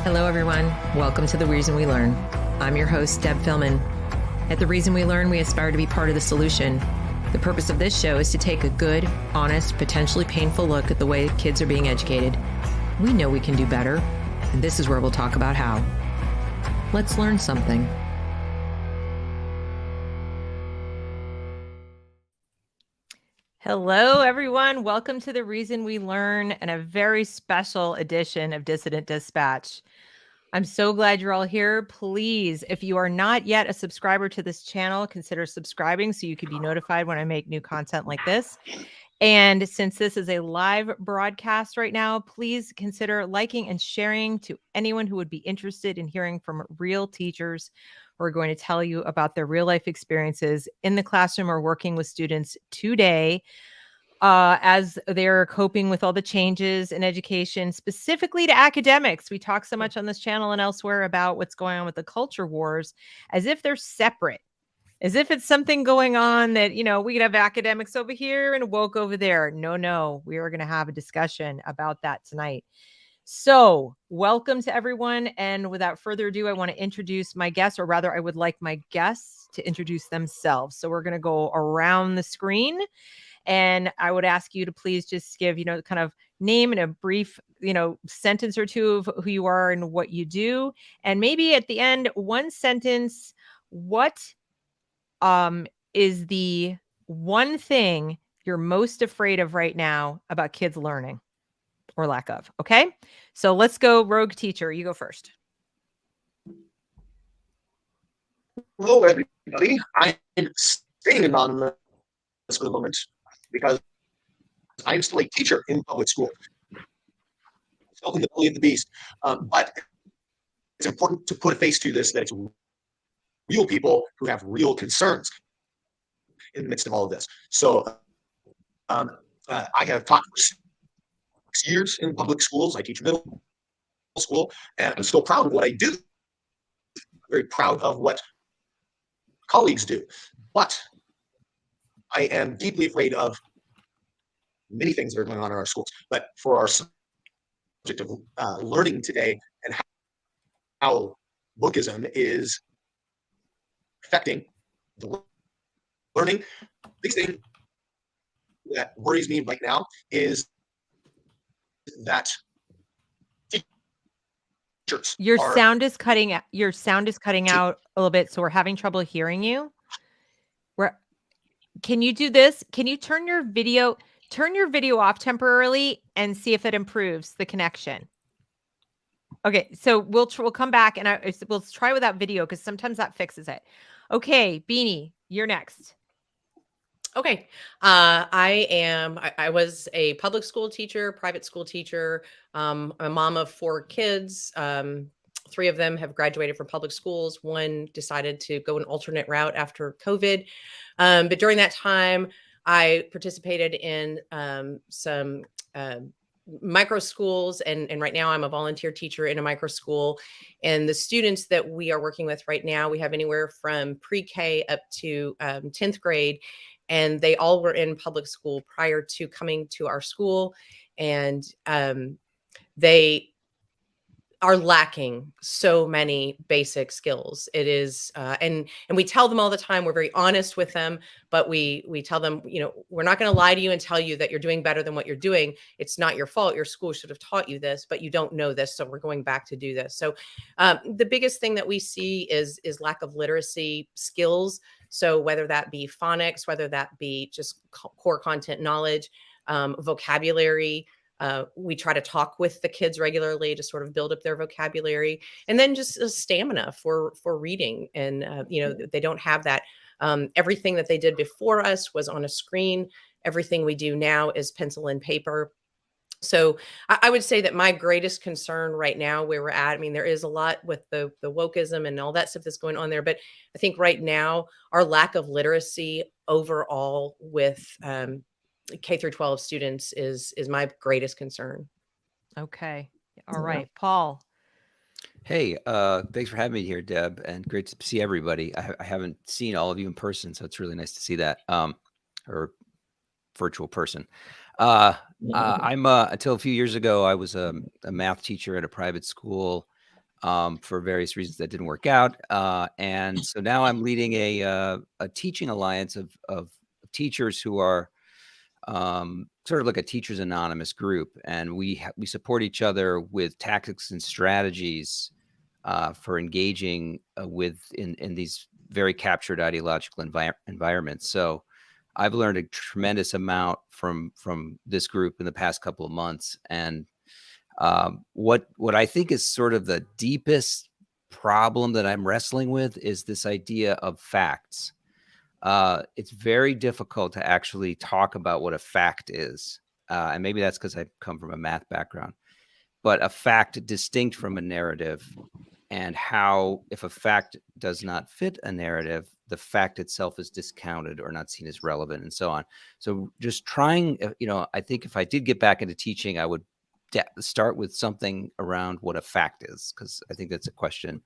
Hello, everyone. Welcome to The Reason We Learn. I'm your host, Deb Philman. At The Reason We Learn, we aspire to be part of the solution. The purpose of this show is to take a good, honest, potentially painful look at the way kids are being educated. We know we can do better, and this is where we'll talk about how. Let's learn something. Hello, everyone. Welcome to The Reason We Learn and a very special edition of Dissident Dispatch. I'm so glad you're all here. Please, if you are not yet a subscriber to this channel, consider subscribing so you can be notified when I make new content like this. And since this is a live broadcast right now, please consider liking and sharing to anyone who would be interested in hearing from real teachers who are going to tell you about their real life experiences in the classroom or working with students today as they're coping with all the changes in education, specifically to academics. We talk so much on this channel and elsewhere about what's going on with the culture wars as if they're separate, as if it's something going on that, you know, we could have academics over here and woke over there. No, we are going to have a discussion about that tonight. So welcome to everyone. And without further ado, I want to introduce my guests, or rather, I would like my guests to introduce themselves. So we're going to go around the screen. And I would ask you to please just give, kind of name in a brief, sentence or two of who you are and what you do. And maybe at the end, one sentence, what is the one thing you're most afraid of right now about kids learning or lack of? Okay. So let's go, rogue teacher. You go first. Hello, everybody. I'm staying anonymous for the moment because I'm still a teacher in public school. Still in the belly of the beast. But it's important to put a face to this, that it's real people who have real concerns in the midst of all of this. So I have taught for 6 years in public schools. I teach middle school, and I'm still proud of what I do. Very proud of what colleagues do. But I am deeply afraid of many things that are going on in our schools. But for our subject of learning today and how Wokism is affecting the learning, the big thing that worries me right now is that teachers Your sound is cutting out. Your sound is cutting out a little bit, so we're having trouble hearing you. Can you do this? Can you turn your video off temporarily and see if it improves the connection? Okay, so we'll come back and we'll try without video because sometimes that fixes it. Okay, Beanie, you're next. Okay. I was a public school teacher, private school teacher. I'm a mom of 4 kids. 3 of them have graduated from public schools. 1 decided to go an alternate route after COVID. But during that time, I participated in some micro schools, and right now I'm a volunteer teacher in a micro school. And the students that we are working with right now, we have anywhere from pre-K up to 10th grade. And they all were in public school prior to coming to our school. And they are lacking so many basic skills. It is, and we tell them all the time, we're very honest with them, but we tell them, we're not going to lie to you and tell you that you're doing better than what you're doing. It's not your fault. Your school should have taught you this, but you don't know this. So we're going back to do this. So the biggest thing that we see is lack of literacy skills. So whether that be phonics, whether that be just core content knowledge, vocabulary, we try to talk with the kids regularly to sort of build up their vocabulary, and then just a stamina for reading. And, they don't have that. Everything that they did before us was on a screen. Everything we do now is pencil and paper. So I would say that my greatest concern right now where we're at, there is a lot with the Wokism and all that stuff that's going on there. But I think right now our lack of literacy overall with K through 12 students is my greatest concern. Okay. All right. Paul. Hey, thanks for having me here, Deb, and great to see everybody. I haven't seen all of you in person, so it's really nice to see that, or virtual person. I'm until a few years ago, I was a math teacher at a private school. for various reasons that didn't work out. And so now I'm leading a teaching alliance of teachers who are sort of like a Teachers Anonymous group, and we support each other with tactics and strategies for engaging in these very captured ideological environments. So I've learned a tremendous amount from this group in the past couple of months, and what I think is sort of the deepest problem that I'm wrestling with is this idea of facts. It's very difficult to actually talk about what a fact is. And maybe that's because I come from a math background, but a fact distinct from a narrative, and how, if a fact does not fit a narrative, the fact itself is discounted or not seen as relevant, and so on. So just trying, I think if I did get back into teaching, I would start with something around what a fact is, because I think that's a question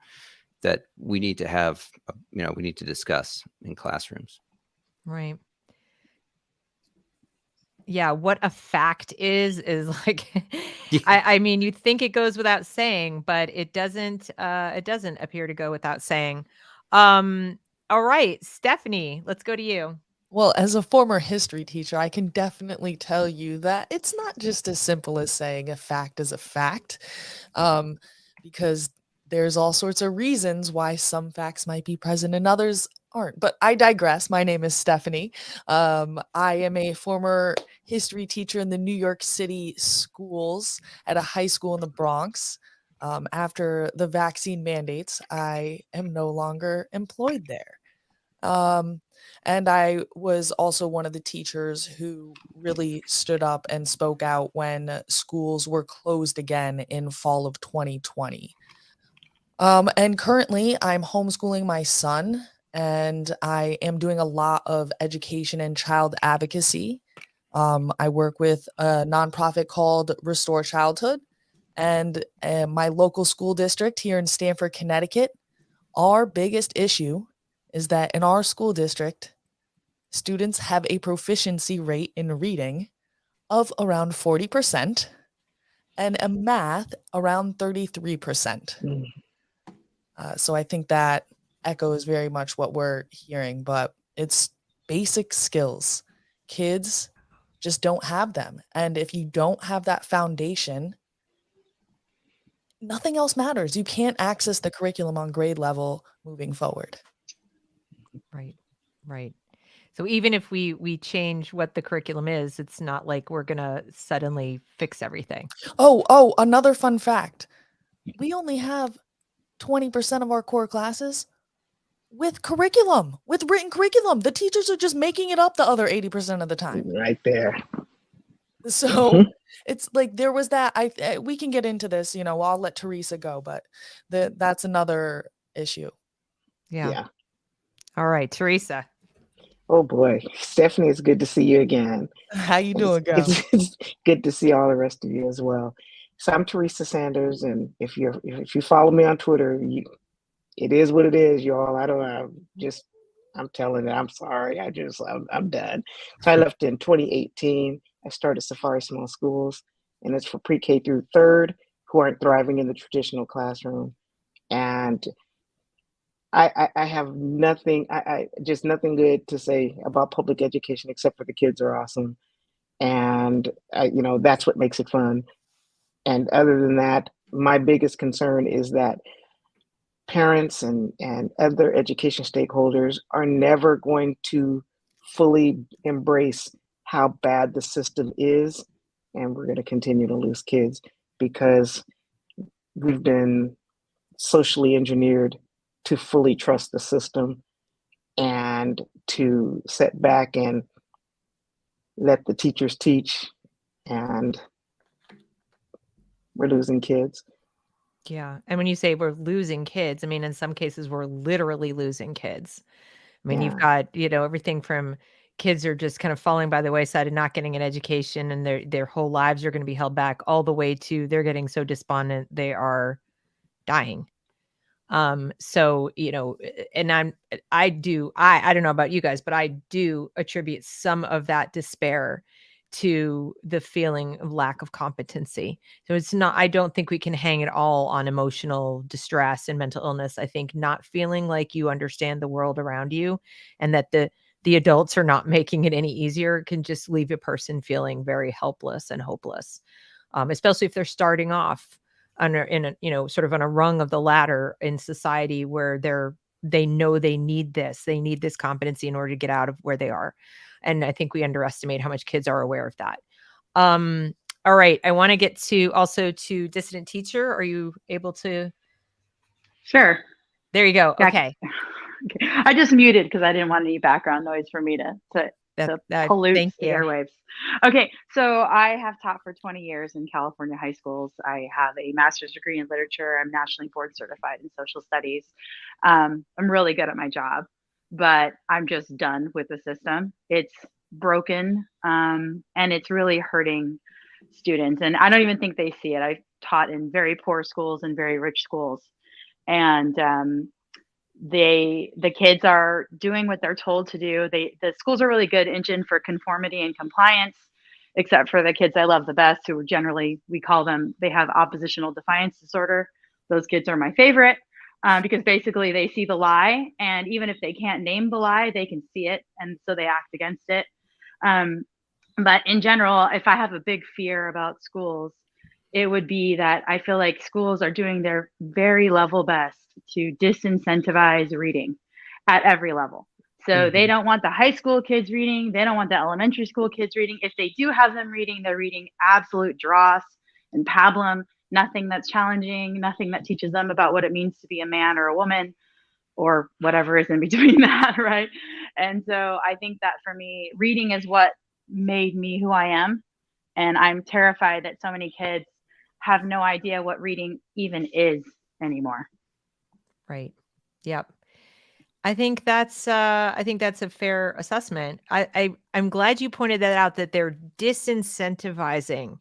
that we need to have, we need to discuss in classrooms. Right. Yeah, what a fact is like, I mean, you'd think it goes without saying, but it doesn't appear to go without saying. All right, Stephanie, let's go to you. Well, as a former history teacher, I can definitely tell you that it's not just as simple as saying a fact is a fact, because there's all sorts of reasons why some facts might be present and others aren't. But I digress. My name is Stephanie. I am a former history teacher in the New York City schools at a high school in the Bronx. After the vaccine mandates, I am no longer employed there. And I was also one of the teachers who really stood up and spoke out when schools were closed again in fall of 2020. And currently I'm homeschooling my son, and I am doing a lot of education and child advocacy. I work with a nonprofit called Restore Childhood, and my local school district here in Stamford, Connecticut. Our biggest issue is that in our school district, students have a proficiency rate in reading of around 40% and in math around 33%. So I think that echoes very much what we're hearing, but it's basic skills. Kids just don't have them. And if you don't have that foundation, nothing else matters. You can't access the curriculum on grade level moving forward. Right. So even if we change what the curriculum is, it's not like we're going to suddenly fix everything. Oh, another fun fact. We only have 20% of our core classes with curriculum, with written curriculum. The teachers are just making it up the other 80% of the time. Right there. So it's like there was that. We can get into this, I'll let Teresa go, but that's another issue. Yeah. All right, Teresa. Oh boy, Stephanie, it's good to see you again. How you doing, girl? It's good to see all the rest of you as well. So I'm Teresa Sanders, and if you follow me on Twitter, it is what it is, y'all. I'm telling it. I'm sorry. I'm done. So I left in 2018. I started Safari Small Schools, and it's for pre-K through third who aren't thriving in the traditional classroom. And I have nothing, just nothing good to say about public education except for the kids are awesome. And, that's what makes it fun. And other than that, my biggest concern is that parents and other education stakeholders are never going to fully embrace how bad the system is. And we're going to continue to lose kids because we've been socially engineered to fully trust the system and to sit back and let the teachers teach, and we're losing kids. Yeah. And when you say we're losing kids, I mean, in some cases, we're literally losing kids. I mean, you've got, everything from kids are just kind of falling by the wayside and not getting an education, and their whole lives are going to be held back, all the way to they're getting so despondent they are dying. So, and I don't know about you guys, but I do attribute some of that despair to the feeling of lack of competency. So it's not, I don't think we can hang it all on emotional distress and mental illness. I think not feeling like you understand the world around you and that the adults are not making it any easier can just leave a person feeling very helpless and hopeless, especially if they're starting off in a, you know, sort of on a rung of the ladder in society where they know they need this competency in order to get out of where they are. And I think we underestimate how much kids are aware of that. All right. I want to get to also to dissident teacher. Are you able to? Sure. There you go. Yeah. Okay. Okay. I just muted because I didn't want any background noise for me to pollute thank the you. airwaves. Okay, so I have taught for 20 years in California high schools. I have a master's degree in literature. I'm nationally board certified in social studies. I'm really good at my job, but I'm just done with the system. It's broken, and it's really hurting students. And I don't even think they see it. I've taught in very poor schools and very rich schools. And the kids are doing what they're told to do. The schools are really good engine for conformity and compliance, except for the kids I love the best, who generally, we call them, they have oppositional defiance disorder. Those kids are my favorite, because basically they see the lie, and even if they can't name the lie, they can see it, and so they act against it. But in general, if I have a big fear about schools, it would be that I feel like schools are doing their very level best to disincentivize reading at every level. So they don't want the high school kids reading. They don't want the elementary school kids reading. If they do have them reading, they're reading absolute dross and pablum, nothing that's challenging, nothing that teaches them about what it means to be a man or a woman or whatever is in between that, right? And so I think that for me, reading is what made me who I am. And I'm terrified that so many kids have no idea what reading even is anymore. Right. Yep. I think that's a fair assessment. I'm glad you pointed that out, that they're disincentivizing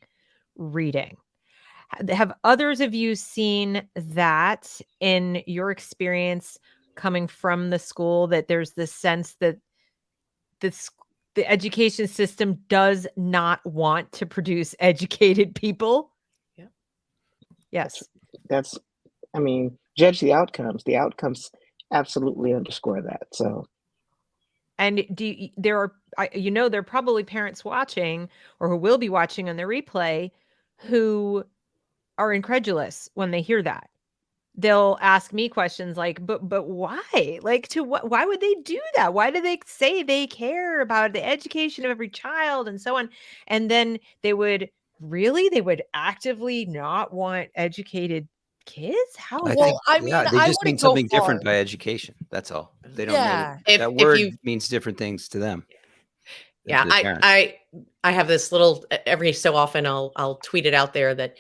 reading. Have others of you seen that in your experience coming from the school, that there's this sense that the education system does not want to produce educated people? Yeah. Yes. That's, I mean, judge the outcomes. The outcomes absolutely underscore that. So, and there are probably parents watching or who will be watching on the replay who are incredulous when they hear that. They'll ask me questions like, but why? Like, to what? Why would they do that? Why do they say they care about the education of every child and so on? And then they would actively not want educated kids? How? I Well, think, I mean, they I just mean wouldn't go something different far. by education. That's all. They don't Yeah. know If that word you means different things to them. than Yeah, to the parents. I have this little, every so often I'll tweet it out there that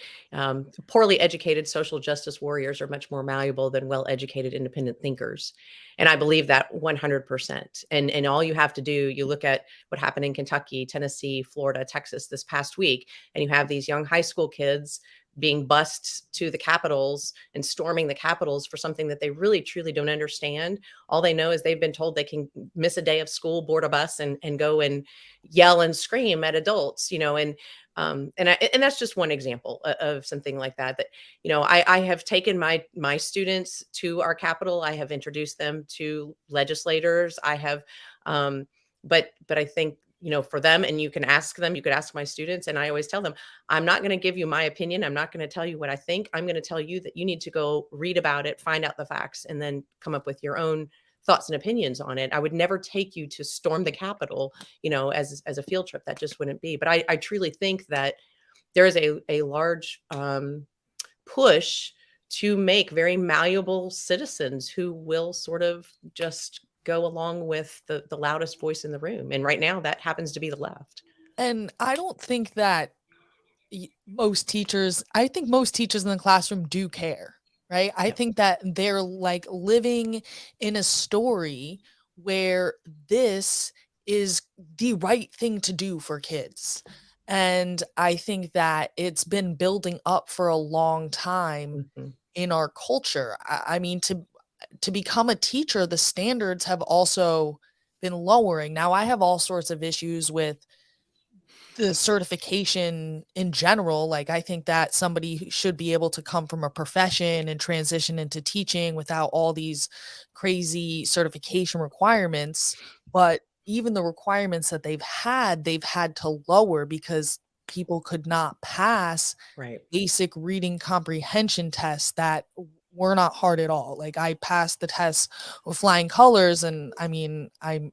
poorly educated social justice warriors are much more malleable than well-educated independent thinkers. And I believe that 100%. And all you have to do, you look at what happened in Kentucky, Tennessee, Florida, Texas this past week, and you have these young high school kids being bussed to the capitals and storming the capitals for something that they really truly don't understand. All they know is they've been told they can miss a day of school, board a bus, and go and yell and scream at adults, and that's just one example of something like that. That I have taken my students to our capital. I have introduced them to legislators. I have, but I think for them, and you can ask them, you could ask my students, and I always tell them, I'm not going to give you my opinion. I'm not going to tell you what I think. I'm going to tell you that you need to go read about it, find out the facts, and then come up with your own thoughts and opinions on it. I would never take you to storm the Capitol, as a field trip. That just wouldn't be. But I truly think that there is a large push to make very malleable citizens who will sort of just go along with the loudest voice in the room. And right now that happens to be the left. And I don't think that I think most teachers in the classroom do care, right? I think that they're like living in a story where this is the right thing to do for kids. And I think that it's been building up for a long time in our culture. I mean, to become a teacher, the standards have also been lowering. Now, I have all sorts of issues with the certification in general. Like, I think that somebody should be able to come from a profession and transition into teaching without all these crazy certification requirements. But even the requirements that they've had to lower because people could not pass Right. basic reading comprehension tests that were not hard at all. Like, I passed the test with flying colors, and I mean, I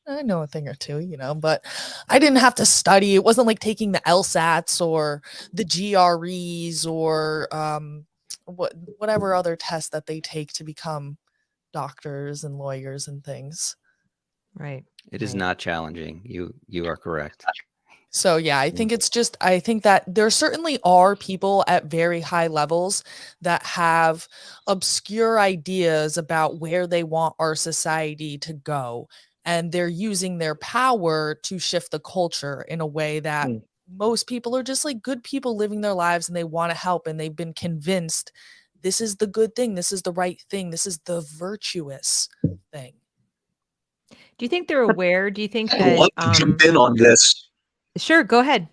know a thing or two, but I didn't have to study. It wasn't like taking the LSATs or the GREs or whatever other tests that they take to become doctors and lawyers and things. Right. It is right. not challenging. You are correct. So yeah, I think I think that there certainly are people at very high levels that have obscure ideas about where they want our society to go. And they're using their power to shift the culture in a way that Mm. most people are just like good people living their lives, and they want to help, and they've been convinced this is the good thing, this is the right thing, this is the virtuous thing. Do you think they're aware? Do you think I'd that love to jump in on this. Sure, go ahead.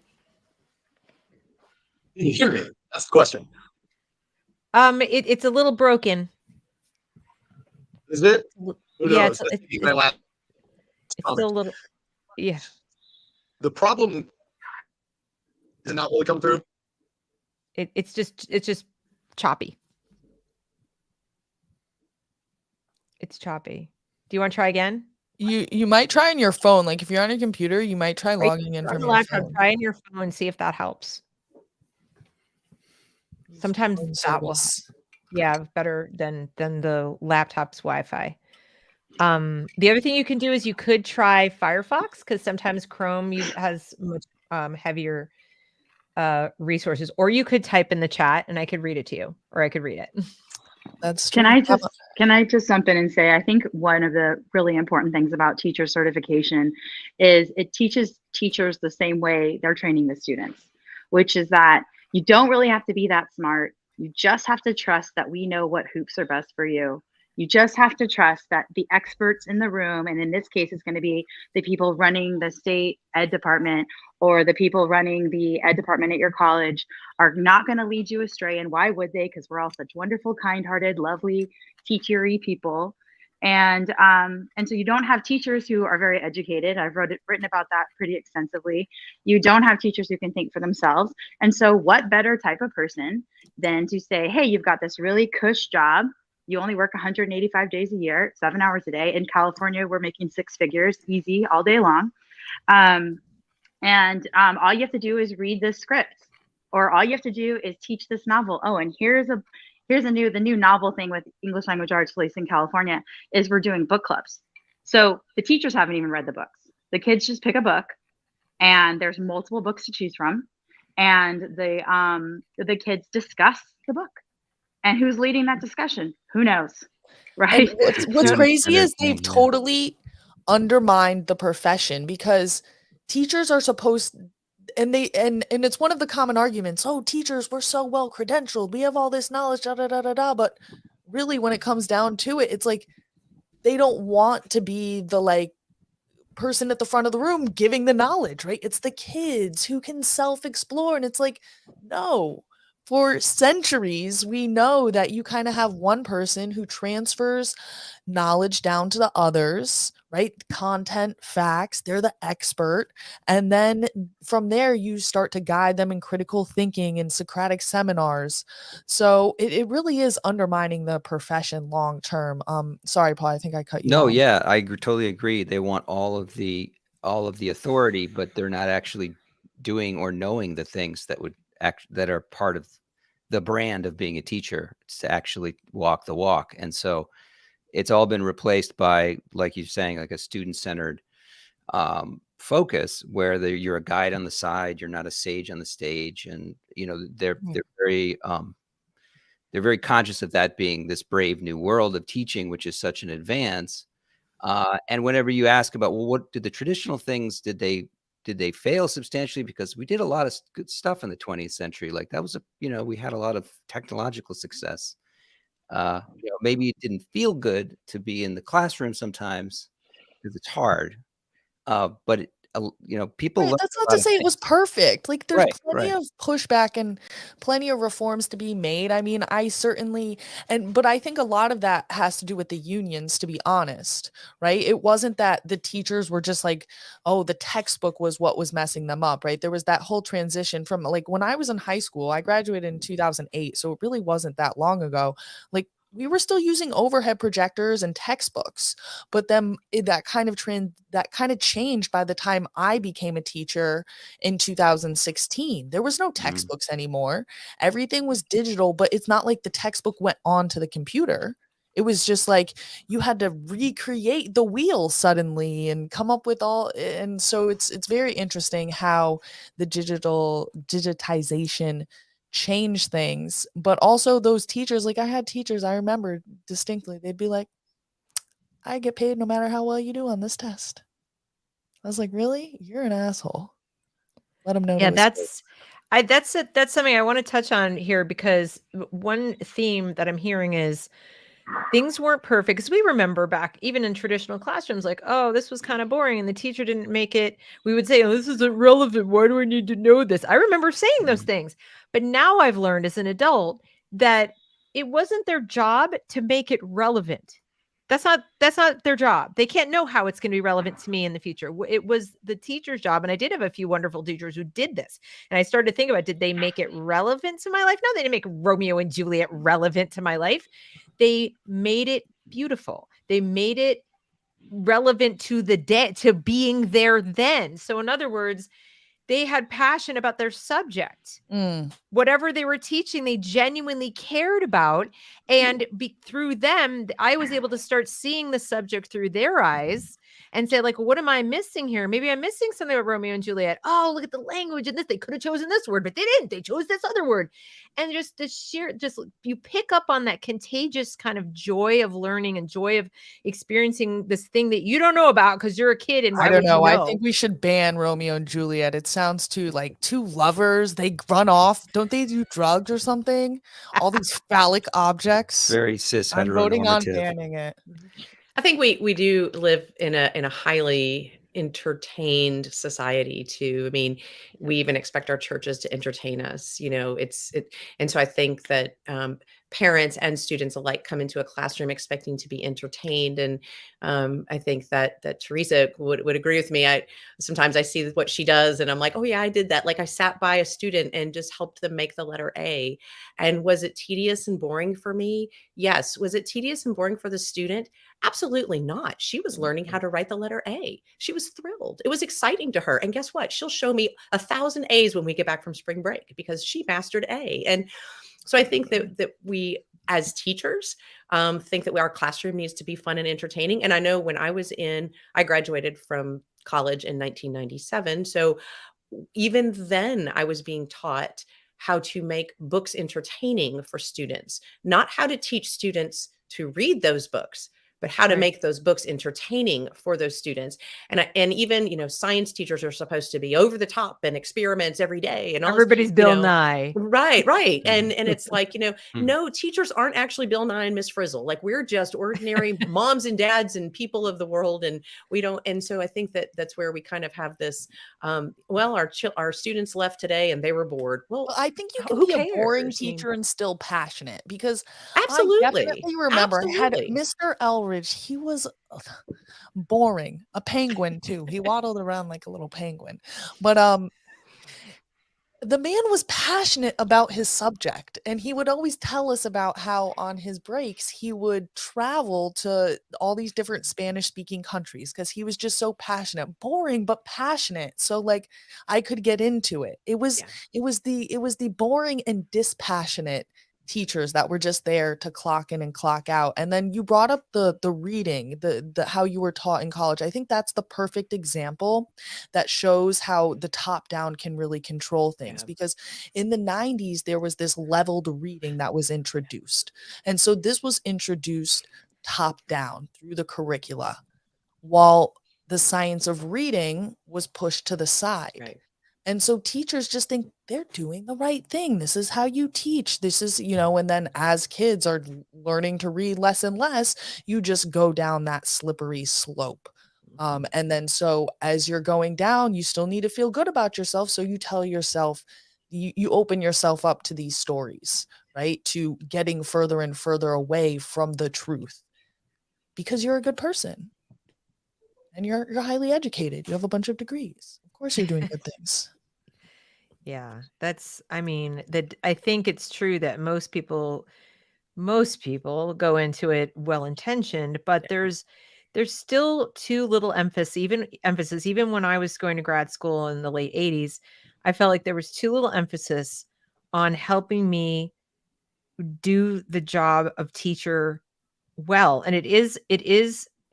Can you hear me? That's the question. It's a little broken. Is it? L- Who yeah, knows? That's it's my last comment. still a little. Yeah. The problem did not really come through. It's just choppy. It's choppy. Do you want to try again? You might try on your phone. Like, if you're on your computer, you might try Right, logging in on from the your laptop, phone. try on your phone, see if that helps. Use Sometimes phone that will, service. yeah, better than the laptop's Wi-Fi. The other thing you can do is you could try Firefox, because sometimes Chrome has much heavier resources, or you could type in the chat and I could read it to you, or I could read it. That's true. Can I just jump in and say, I think one of the really important things about teacher certification is it teaches teachers the same way they're training the students, which is that you don't really have to be that smart. You just have to trust that we know what hoops are best for you. You just have to trust that the experts in the room, and in this case, it's going to be the people running the state ed department or the people running the ed department at your college, are not going to lead you astray. And why would they? Because we're all such wonderful, kind-hearted, lovely, teachery people. And so you don't have teachers who are very educated. I've written about that pretty extensively. You don't have teachers who can think for themselves. And so what better type of person than to say, hey, you've got this really cush job. You only work 185 days a year, 7 hours a day. In California, we're making six figures, easy, all day long. All you have to do is read this script, or all you have to do is teach this novel. Oh, and the new novel thing with English language arts, at least in California, is we're doing book clubs. So the teachers haven't even read the books. The kids just pick a book, and there's multiple books to choose from, and the kids discuss the book. And who's leading that discussion? Who knows, right? And what's crazy is they've totally undermined the profession, because teachers are supposed, and it's one of the common arguments, oh, teachers, we're so well credentialed, we have all this knowledge, da da da da da. But really, when it comes down to it, it's like they don't want to be the like person at the front of the room giving the knowledge, right? It's the kids who can self-explore. And it's like, no. For centuries, we know that you kind of have one person who transfers knowledge down to the others, right? Content, facts, they're the expert. And then from there, you start to guide them in critical thinking and Socratic seminars. So it really is undermining the profession long term. Sorry, Paul, I think I cut you No, off. yeah, I totally agree. They want all of the authority, but they're not actually doing or knowing the things that are part of the brand of being a teacher. It's to actually walk the walk. And so it's all been replaced by, like you're saying, like a student-centered focus, where you're a guide on the side, you're not a sage on the stage. And they're very conscious of that being this brave new world of teaching, which is such an advance. And whenever you ask about, well, what did the traditional things, did they fail substantially? Because we did a lot of good stuff in the 20th century. Like that was we had a lot of technological success. Maybe it didn't feel good to be in the classroom sometimes because it's hard. But people Right, learn that's a not lot to of say it things. was perfect. Like, there's Right, plenty right. of pushback and plenty of reforms to be made. I mean, I certainly, but I think a lot of that has to do with the unions, to be honest, right? It wasn't that the teachers were just like, oh, the textbook was what was messing them up, right? There was that whole transition from, like, when I was in high school, I graduated in 2008, so it really wasn't that long ago. Like, we were still using overhead projectors and textbooks, but then that kind of changed by the time I became a teacher in 2016. There was no Mhm. textbooks anymore. Everything was digital, but it's not like the textbook went onto the computer. It was just like you had to recreate the wheel suddenly and come up with all, and so it's very interesting how the digitization change things. But also those teachers, like I had teachers, I remember distinctly, they'd be like, I get paid no matter how well you do on this test. I was like, really? You're an asshole. Let them know Yeah, to his face. that's something I want to touch on here, because one theme that I'm hearing is things weren't perfect, because we remember back even in traditional classrooms, like, oh, this was kind of boring and the teacher didn't make it. We would say, oh, this isn't relevant. Why do I need to know this? I remember saying those Mhm. things. But now I've learned as an adult that it wasn't their job to make it relevant. That's not their job. They can't know how it's going to be relevant to me in the future. It was the teacher's job. And I did have a few wonderful teachers who did this. And I started to think about, did they make it relevant to my life? No, they didn't make Romeo and Juliet relevant to my life. They made it beautiful. They made it relevant to the day, to being there then. So in other words, they had passion about their subject. Mm. Whatever they were teaching, they genuinely cared about. And through them, I was able to start seeing the subject through their eyes and say, like, what am I missing here? Maybe I'm missing something about Romeo and Juliet. Oh, look at the language in this. They could have chosen this word, but they didn't. They chose this other word. And just the sheer, just you pick up on that contagious kind of joy of learning and joy of experiencing this thing that you don't know about because you're a kid. And I why don't would you know. I know? think we should ban Romeo and Juliet. It sounds too like two lovers. They run off. Don't they do drugs or something? All these phallic objects. Very cis I'm voting on heteronormative. banning it. I think we do live in a highly entertained society too. I mean, we even expect our churches to entertain us. And so I think that parents and students alike come into a classroom expecting to be entertained. And I think that Teresa would agree with me. Sometimes I see what she does, and I'm like, oh yeah, I did that. Like I sat by a student and just helped them make the letter A. And was it tedious and boring for me? Yes. Was it tedious and boring for the student? Absolutely not. She was learning how to write the letter A. She was thrilled. It was exciting to her. And guess what? She'll show me 1,000 A's when we get back from spring break because she mastered A. And so I think that we, as teachers, think that our classroom needs to be fun and entertaining. And I know when I graduated from college in 1997. So even then, I was being taught how to make books entertaining for students, not how to teach students to read those books, but how to Right. make those books entertaining for those students. And even, science teachers are supposed to be over the top and experiments every day and all this, Everybody's Bill Nye. Right. And it's like, Hmm. no, teachers aren't actually Bill Nye and Miss Frizzle. Like we're just ordinary moms and dads and people of the world. And we don't. And so I think that's where we kind of have this, well, our students left today and they were bored. Well, Well, I think you can who be a boring cares? I mean, teacher and still passionate, because I absolutely. definitely remember I had Absolutely. Mr. Elridge. He was boring. A penguin too. He waddled around like a little penguin. But the man was passionate about his subject, and he would always tell us about how on his breaks he would travel to all these different Spanish speaking countries because he was just so passionate. Boring but passionate, so like I could get into it. It was Yeah. the boring and dispassionate teachers that were just there to clock in and clock out. And then you brought up the reading, the how you were taught in college. I think that's the perfect example that shows how the top down can really control things, Yeah. because in the 90s there was this leveled reading that was introduced, and so this was introduced top down through the curricula, while the science of reading was pushed to the side. Right. And so teachers just think they're doing the right thing. This is how you teach. This is, and then as kids are learning to read less and less, you just go down that slippery slope And then so as you're going down, you still need to feel good about yourself. So you tell yourself, you open yourself up to these stories, right? To getting further and further away from the truth because you're a good person and you're highly educated. You have a bunch of degrees. Of course you're doing good things. Yeah, I mean, I think it's true that most people go into it well-intentioned, but there's still too little emphasis, even when I was going to grad school in the late 80s, I felt like there was too little emphasis on helping me do the job of teacher well. And it is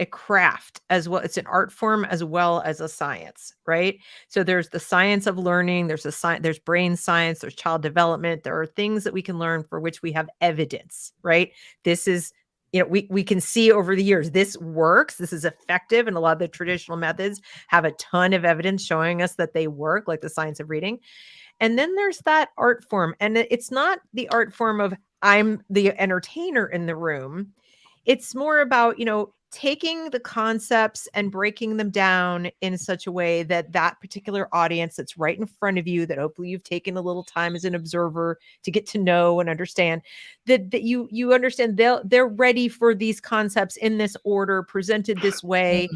a craft as well. It's an art form as well as a science, right? So there's the science of learning, there's brain science, there's child development. There are things that we can learn for which we have evidence, right? This is, we can see over the years, this works, this is effective. And a lot of the traditional methods have a ton of evidence showing us that they work, like the science of reading. And then there's that art form. And it's not the art form of I'm the entertainer in the room. It's more about, taking the concepts and breaking them down in such a way that that particular audience that's right in front of you, that hopefully you've taken a little time as an observer to get to know and understand, that you understand they're ready for these concepts in this order, presented this way,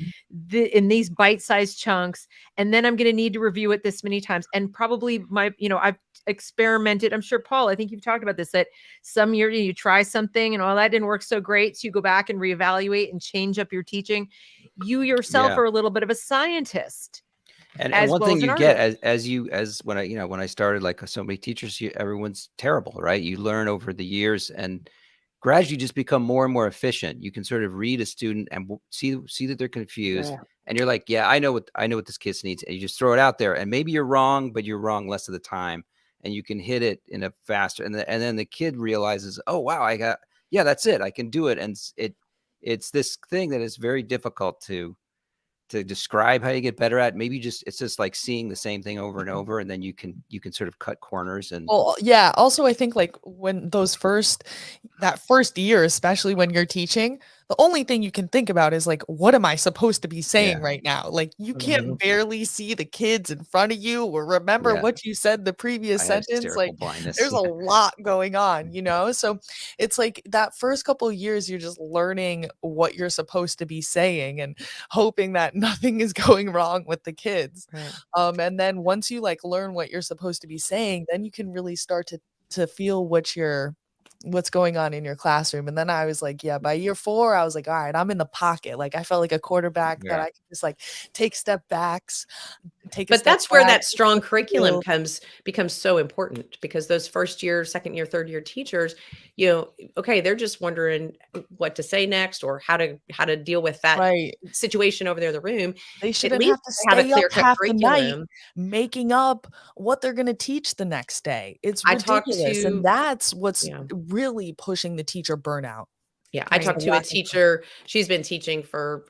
in these bite-sized chunks. And then I'm going to need to review it this many times. And probably I've experimented. I'm sure, Paul, I think you've talked about this, that some year you try something and all that didn't work so great. So you go back and reevaluate and change up your teaching. You yourself are a little bit of a scientist. And one thing you get as when I started, like so many teachers, everyone's terrible, right? You learn over the years and gradually just become more and more efficient. You can sort of read a student and see that they're confused. And you're like, yeah, I know what this kid needs. And you just throw it out there. And maybe you're wrong, but you're wrong less of the time. And you can hit it in a faster, and then the kid realizes, oh, wow, that's it. I can do it. And it's this thing that is very difficult to describe how you get better at. Maybe it's just like seeing the same thing over and over, and then you can sort of cut corners. And yeah, also I think like when that first year, especially when you're teaching, the only thing you can think about is like, what am I supposed to be saying right now? Like you can't barely see the kids in front of you or remember what you said the previous sentence. Like there's a lot going on, so it's like that first couple of years you're just learning what you're supposed to be saying and hoping that nothing is going wrong with the kids. And then once you like learn what you're supposed to be saying, then you can really start to feel what's going on in your classroom. And then I was like, by year 4, I was like, all right, I'm in the pocket. Like I felt like a quarterback that I could just like take step backs, But that's where that strong curriculum becomes so important, because those first year, second year, third year teachers, they're just wondering what to say next or how to deal with that situation over there in the room. They shouldn't have to stay up half the night making up what they're going to teach the next day. It's ridiculous. And that's what's really pushing the teacher burnout. Yeah, I talked to a teacher. She's been teaching for,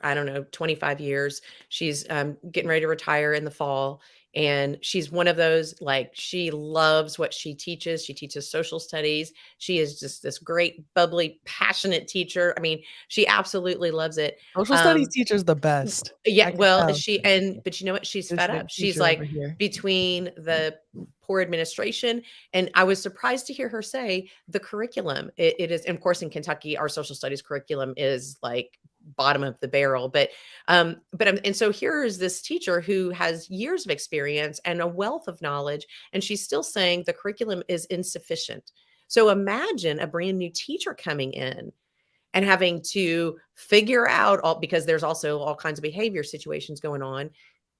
25 years. She's getting ready to retire in the fall. And she's one of those, like, she loves what she teaches. She teaches social studies. She is just this great, bubbly, passionate teacher. I mean, she absolutely loves it. Social studies teacher's the best. Yeah, well, but you know what? She's fed up. She's like, between the poor administration, and I was surprised to hear her say the curriculum. It is, and of course, in Kentucky, our social studies curriculum is like bottom of the barrel. And so here is this teacher who has years of experience and a wealth of knowledge, and she's still saying the curriculum is insufficient. So imagine a brand new teacher coming in and having to figure out because there's also all kinds of behavior situations going on,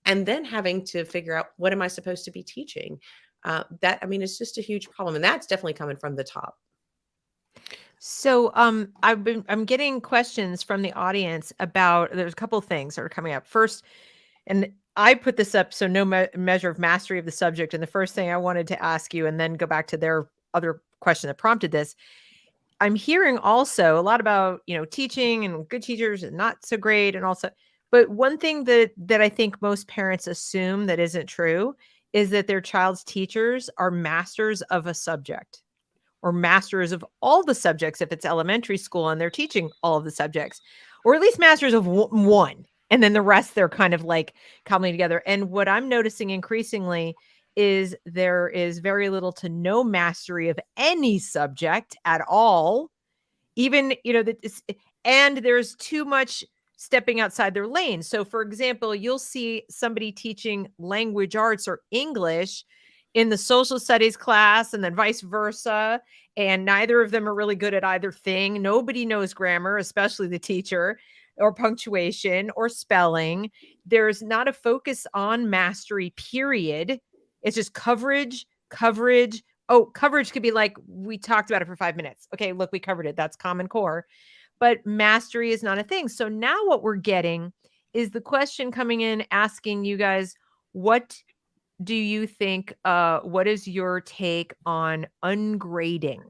and then having to figure out, what am I supposed to be teaching? It's just a huge problem. And that's definitely coming from the top. So I'm getting questions from the audience about, there's a couple of things that are coming up. First, and I put this up, so no measure of mastery of the subject. And the first thing I wanted to ask you, and then go back to their other question that prompted this, I'm hearing also a lot about, teaching and good teachers and not so great. And also, but one thing that I think most parents assume that isn't true is that their child's teachers are masters of a subject, or masters of all the subjects if it's elementary school and they're teaching all of the subjects, or at least masters of one. And then the rest, they're kind of like coming together. And what I'm noticing increasingly is there is very little to no mastery of any subject at all. Even, and there's too much stepping outside their lane. So for example, you'll see somebody teaching language arts or English in the social studies class and then vice versa. And neither of them are really good at either thing. Nobody knows grammar, especially the teacher, or punctuation or spelling. There's not a focus on mastery, period. It's just coverage. Oh, coverage could be like, we talked about it for 5 minutes. Okay, look, we covered it. That's Common Core. But mastery is not a thing. So now what we're getting is the question coming in asking you guys, what do you think, what is your take on ungrading?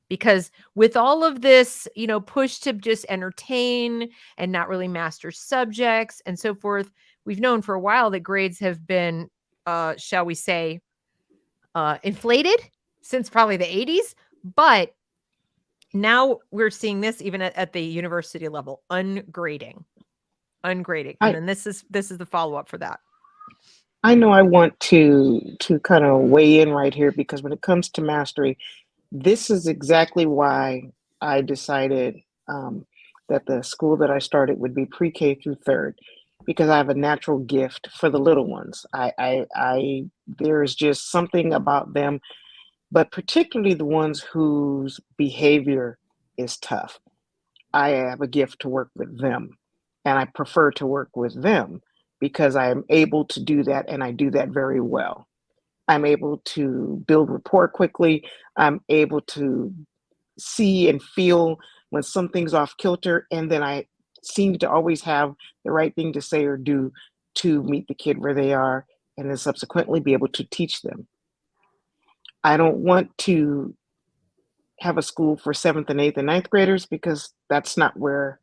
Because with all of this, push to just entertain and not really master subjects and so forth, we've known for a while that grades have been, shall we say, inflated since probably the 80s. But now we're seeing this even at the university level, ungrading. And then this is the follow-up for that. I know I want to kind of weigh in right here, because when it comes to mastery, this is exactly why I decided that the school that I started would be pre-K through third, because I have a natural gift for the little ones. There is just something about them, but particularly the ones whose behavior is tough. I have a gift to work with them, and I prefer to work with them because I am able to do that, and I do that very well. I'm able to build rapport quickly. I'm able to see and feel when something's off kilter, and then I seem to always have the right thing to say or do to meet the kid where they are, and then subsequently be able to teach them. I don't want to have a school for 7th and 8th and 9th graders, because that's not where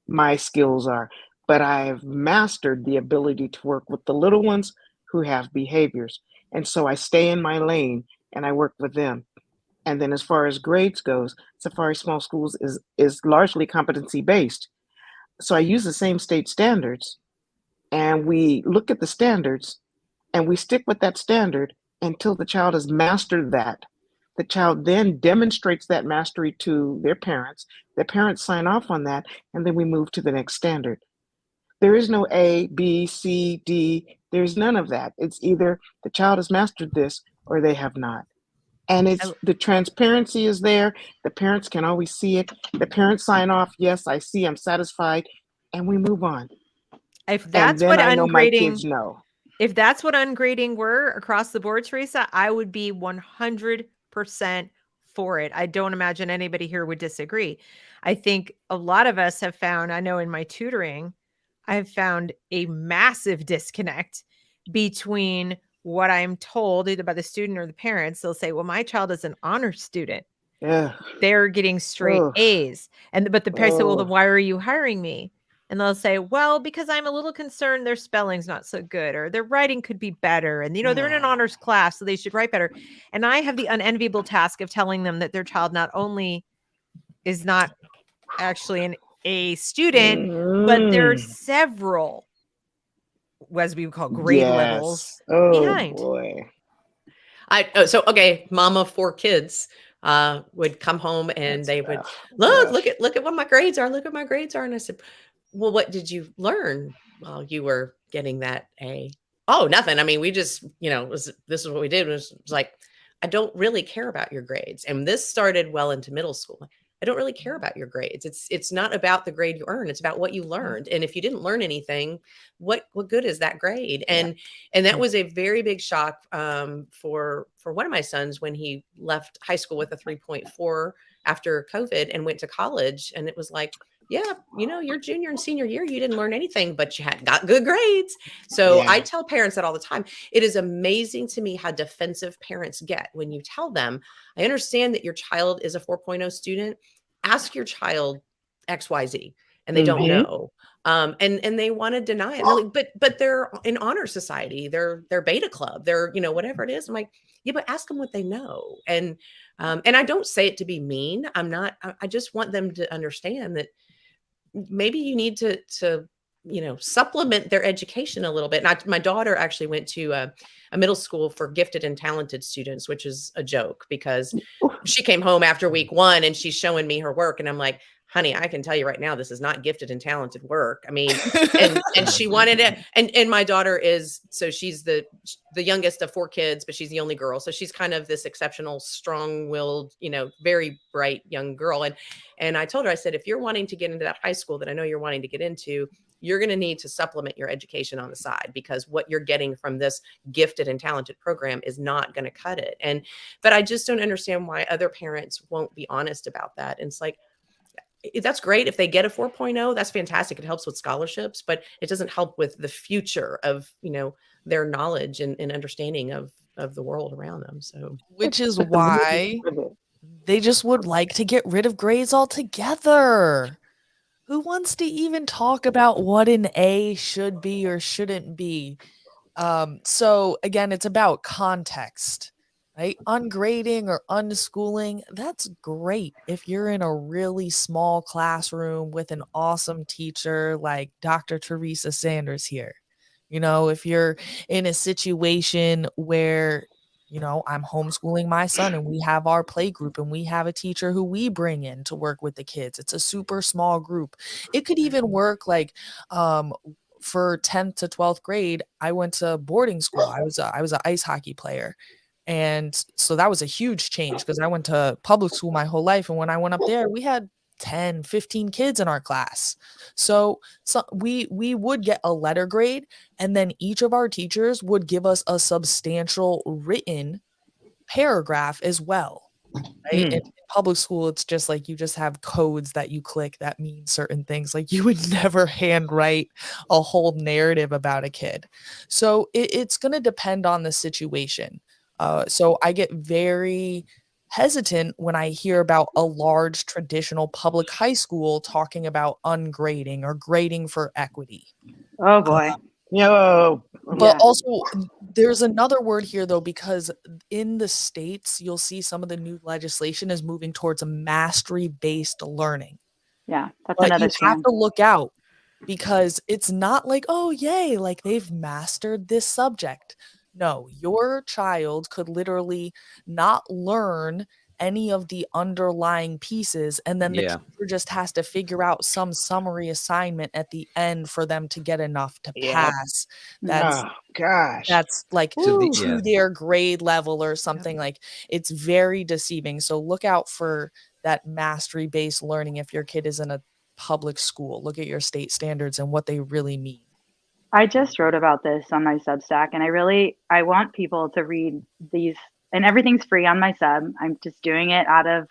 my skills are. But I've mastered the ability to work with the little ones who have behaviors. And so I stay in my lane and I work with them. And then as far as grades goes, Safari Small Schools is largely competency based. So I use the same state standards, and we look at the standards and we stick with that standard until the child has mastered that. The child then demonstrates that mastery to their parents. Their parents sign off on that, and then we move to the next standard. There is no A, B, C, D. There's none of that. It's either the child has mastered this or they have not. And it's the transparency is there. The parents can always see it. The parents sign off, yes, I see, I'm satisfied, and we move on. If that's what I know my ungrading, kids know. if that's what ungrading were across the board, Teresa, I would be 100% for it. I don't imagine anybody here would disagree. I think a lot of us have found, I know in my tutoring, I've found a massive disconnect between what I'm told either by the student or the parents. They'll say, well, my child is an honor student. Yeah. They're getting straight A's. But the parents say, well, then why are you hiring me? And they'll say, well, because I'm a little concerned their spelling's not so good, or their writing could be better. And, they're in an honors class, so they should write better. And I have the unenviable task of telling them that their child not only is not actually an A student, but there's several, as we would call grade levels behind. Boy. Okay, mama of 4 kids would come home and they would look at what my grades are. Look at my grades are. And I said, well, what did you learn while you were getting that A? Oh, nothing. I mean, we just, this is what we did. It was like, I don't really care about your grades. And this started well into middle school. I don't really care about your grades. It's not about the grade you earn. It's about what you learned. And if you didn't learn anything, what good is that grade? And that was a very big shock for one of my sons when he left high school with a 3.4 after COVID and went to college. And it was like, yeah, your junior and senior year, you didn't learn anything, but you got good grades. So I tell parents that all the time. It is amazing to me how defensive parents get when you tell them, I understand that your child is a 4.0 student. Ask your child XYZ, and they don't know. And they want to deny it. But they're in honor society. They're beta club. They're, whatever it is. I'm like, yeah, but ask them what they know. And I don't say it to be mean. I just want them to understand that maybe you need to supplement their education a little bit. And my daughter actually went to a middle school for gifted and talented students, which is a joke because she came home after week 1 and she's showing me her work. And I'm like, honey, I can tell you right now, this is not gifted and talented work. I mean, and she wanted it. And my daughter she's the youngest of 4 kids, but she's the only girl. So she's kind of this exceptional, strong-willed, very bright young girl. And I told her, I said, if you're wanting to get into that high school that I know you're wanting to get into, you're going to need to supplement your education on the side, because what you're getting from this gifted and talented program is not going to cut it. But I just don't understand why other parents won't be honest about that. And it's like, that's great. If they get a 4.0, that's fantastic. It helps with scholarships, but it doesn't help with the future of, their knowledge and understanding of the world around them. So, which is why they just would like to get rid of grades altogether. Who wants to even talk about what an A should be or shouldn't be? So again, it's about context. Right? Ungrading or unschooling, that's great if you're in a really small classroom with an awesome teacher like Dr. Teresa Sanders here. If you're in a situation where, I'm homeschooling my son and we have our play group and we have a teacher who we bring in to work with the kids. It's a super small group. It could even work like, for 10th to 12th grade, I went to boarding school. I was an ice hockey player. And so that was a huge change because I went to public school my whole life. And when I went up there, we had 10, 15 kids in our class. So we would get a letter grade, and then each of our teachers would give us a substantial written paragraph as well. Right? In public school, it's just like you just have codes that you click that mean certain things. Like you would never handwrite a whole narrative about a kid. So it's going to depend on the situation. So I get very hesitant when I hear about a large traditional public high school talking about ungrading or grading for equity. Oh boy. But also there's another word here though, because in the States, you'll see some of the new legislation is moving towards a mastery-based learning. Yeah, that's But another you have scam. to look out because it's not like, oh yay, like they've mastered this subject. No, your child could literally not learn any of the underlying pieces, and then the teacher just has to figure out some summary assignment at the end for them to get enough to pass. That's like to their grade level or something. Like it's very deceiving. So look out for that mastery-based learning if your kid is in a public school. Look at your state standards and what they really mean. I just wrote about this on my Substack, and I want people to read these, and everything's free on my sub. I'm just doing it out of,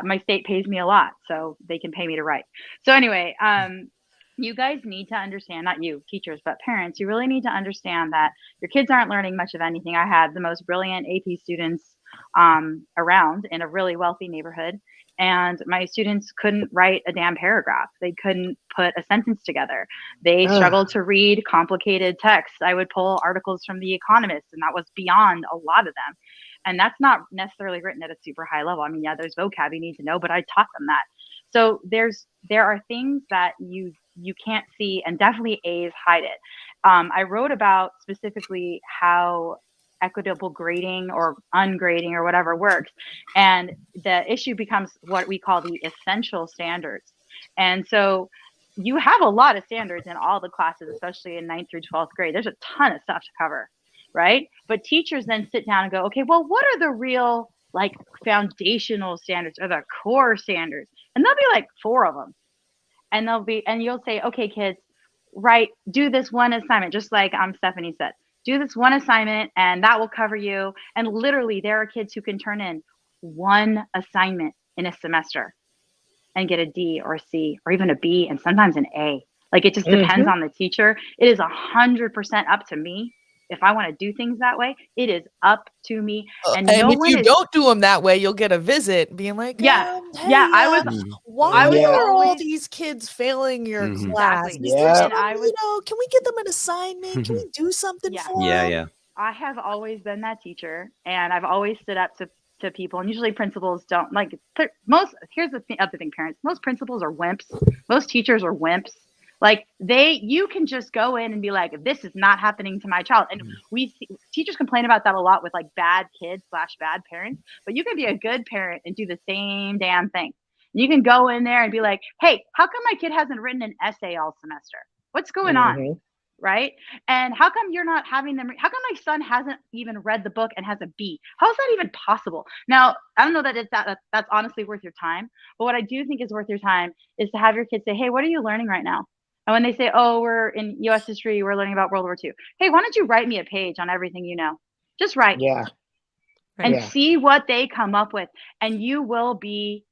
my state pays me a lot, so they can pay me to write. So anyway, you guys need to understand, not you teachers, but parents, you really need to understand that your kids aren't learning much of anything. I had the most brilliant AP students around in a really wealthy neighborhood. And my students couldn't write a damn paragraph. They couldn't put a sentence together. They struggled to read complicated texts. I would pull articles from The Economist, and that was beyond a lot of them. And that's not necessarily written at a super high level. I mean, yeah, there's vocab you need to know, but I taught them that. So there are things that you can't see, and definitely A's hide it. I wrote about specifically how equitable grading or ungrading or whatever works. And the issue becomes what we call the essential standards. And so you have a lot of standards in all the classes, especially in 9th through 12th grade. There's a ton of stuff to cover, right? But teachers then sit down and go, okay, well, what are the real like foundational standards or the core standards? And there'll be like 4 of them. And you'll say, okay, kids, do this one assignment, just like Stephanie said. Do this one assignment and that will cover you. And literally there are kids who can turn in one assignment in a semester and get a D or a C or even a B and sometimes an A. Like it just depends on the teacher. It is 100% up to me. If I want to do things that way, it is up to me. And if you don't do them that way, you'll get a visit being like, why are all these kids failing your class? And I was, can we get them an assignment? Can we do something for them? Yeah. I have always been that teacher, and I've always stood up to people, and usually principals don't like here's the other thing, parents, most principals are wimps. Most teachers are wimps. Like you can just go in and be like, this is not happening to my child. And teachers complain about that a lot with like bad kids / bad parents, but you can be a good parent and do the same damn thing. You can go in there and be like, hey, how come my kid hasn't written an essay all semester? What's going on? Right? And how come you're not having them? How come my son hasn't even read the book and has a B? How is that even possible? Now, I don't know that that's honestly worth your time, but what I do think is worth your time is to have your kids say, hey, what are you learning right now? And when they say, oh, we're in US history, we're learning about World War II. Hey, why don't you write me a page on everything you know? Just write. Yeah. And see what they come up with. And you will be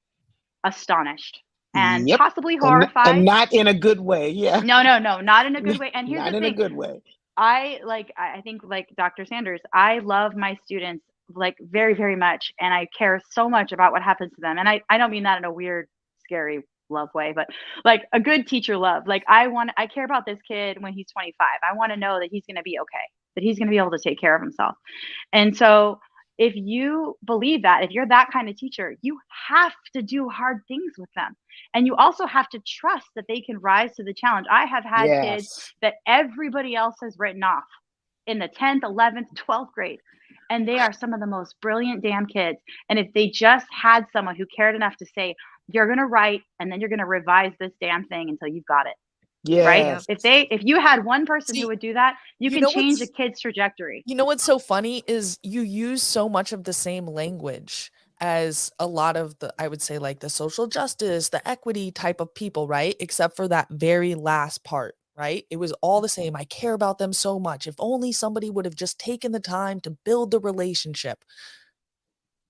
astonished and possibly horrified. And not in a good way. Yeah. No, not in a good way. And here's the thing. Not in a good way. I think like Dr. Sanders, I love my students like very, very much. And I care so much about what happens to them. And I don't mean that in a weird, scary love way, but like a good teacher love. Like I care about this kid when he's 25. I want to know that he's going to be okay, that he's going to be able to take care of himself. And so if you believe that, if you're that kind of teacher, you have to do hard things with them. And you also have to trust that they can rise to the challenge. I have had kids that everybody else has written off in the 10th, 11th, 12th grade. And they are some of the most brilliant damn kids. And if they just had someone who cared enough to say, you're going to write and then you're going to revise this damn thing until you've got it. Yeah. Right. If you had one person who would do that, you can change a kid's trajectory. You know what's so funny is you use so much of the same language as a lot of the, I would say, like the social justice, the equity type of people, right? Except for that very last part, right? It was all the same. I care about them so much. If only somebody would have just taken the time to build the relationship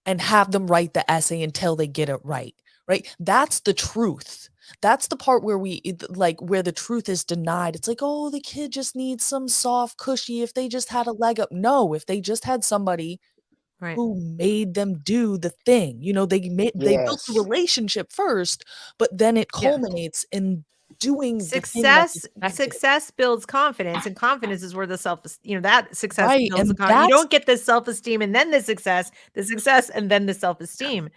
and have them write the essay until they get it right, right? That's the truth. That's the part where where the truth is denied. It's like, oh, the kid just needs some soft cushy. If they just had a leg up. No, if they just had somebody who made them do the thing, they built the relationship first, but then it culminates in doing success. Success builds confidence, and confidence is where the that success builds the confidence. You don't get the self-esteem and then the success and then the self-esteem.